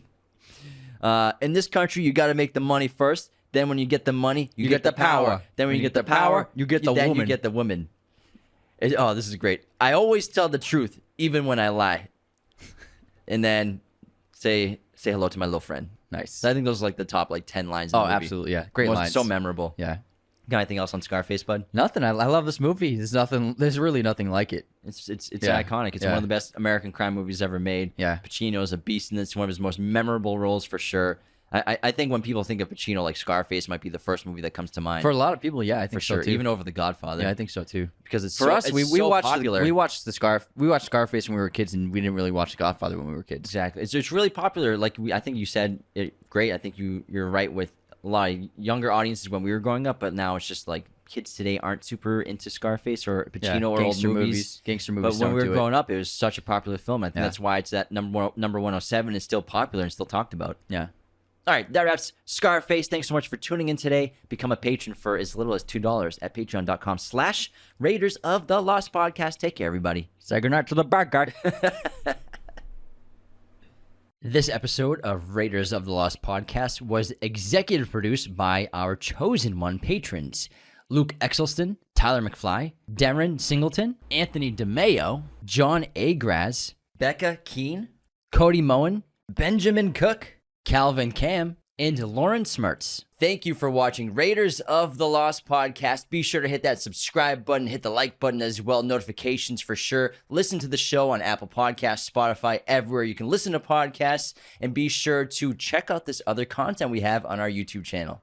in this country, you got to make the money first. Then when you get the money, you get the power. Then when you get the power, you get the then woman. you get the woman. This is great. I always tell the truth, even when I lie. And then say hello to my little friend. Nice. So I think those are like the top 10 lines. In the movie. Absolutely, yeah. Great lines. So memorable. Yeah. Got anything else on Scarface, bud? Nothing. I love this movie. There's really nothing like it. It's iconic. It's one of the best American crime movies ever made. Yeah. Pacino is a beast in this. One of his most memorable roles for sure. I think when people think of Pacino, Scarface might be the first movie that comes to mind. For a lot of people, yeah, I think for sure. so too. Even over The Godfather. Yeah, I think so too. Because it's for us, we watched popular. We watched Scarface when we were kids, and we didn't really watch The Godfather when we were kids. Exactly. It's really popular. I think you said it great. I think you're right with a lot of younger audiences when we were growing up, but now it's just kids today aren't super into Scarface or Pacino or old movies. Gangster movies. But when we were growing up, it was such a popular film. I think that's why it's at number 107 is still popular and still talked about. Yeah. All right, that wraps Scarface. Thanks so much for tuning in today. Become a patron for as little as $2 at patreon.com/Raiders of the Lost Podcast. Take care, everybody. Say goodnight to the bad guy. This episode of Raiders of the Lost podcast was executive produced by our chosen one patrons: Luke Exelston, Tyler McFly, Darren Singleton, Anthony DeMeo, John A. Graz, Becca Keene, Cody Moen, Benjamin Cook, Calvin Cam, and Lauren Smertz. Thank you for watching Raiders of the Lost podcast. Be sure to hit that subscribe button, hit the like button as well, notifications for sure. Listen to the show on Apple Podcasts, Spotify, everywhere you can listen to podcasts, and be sure to check out this other content we have on our YouTube channel.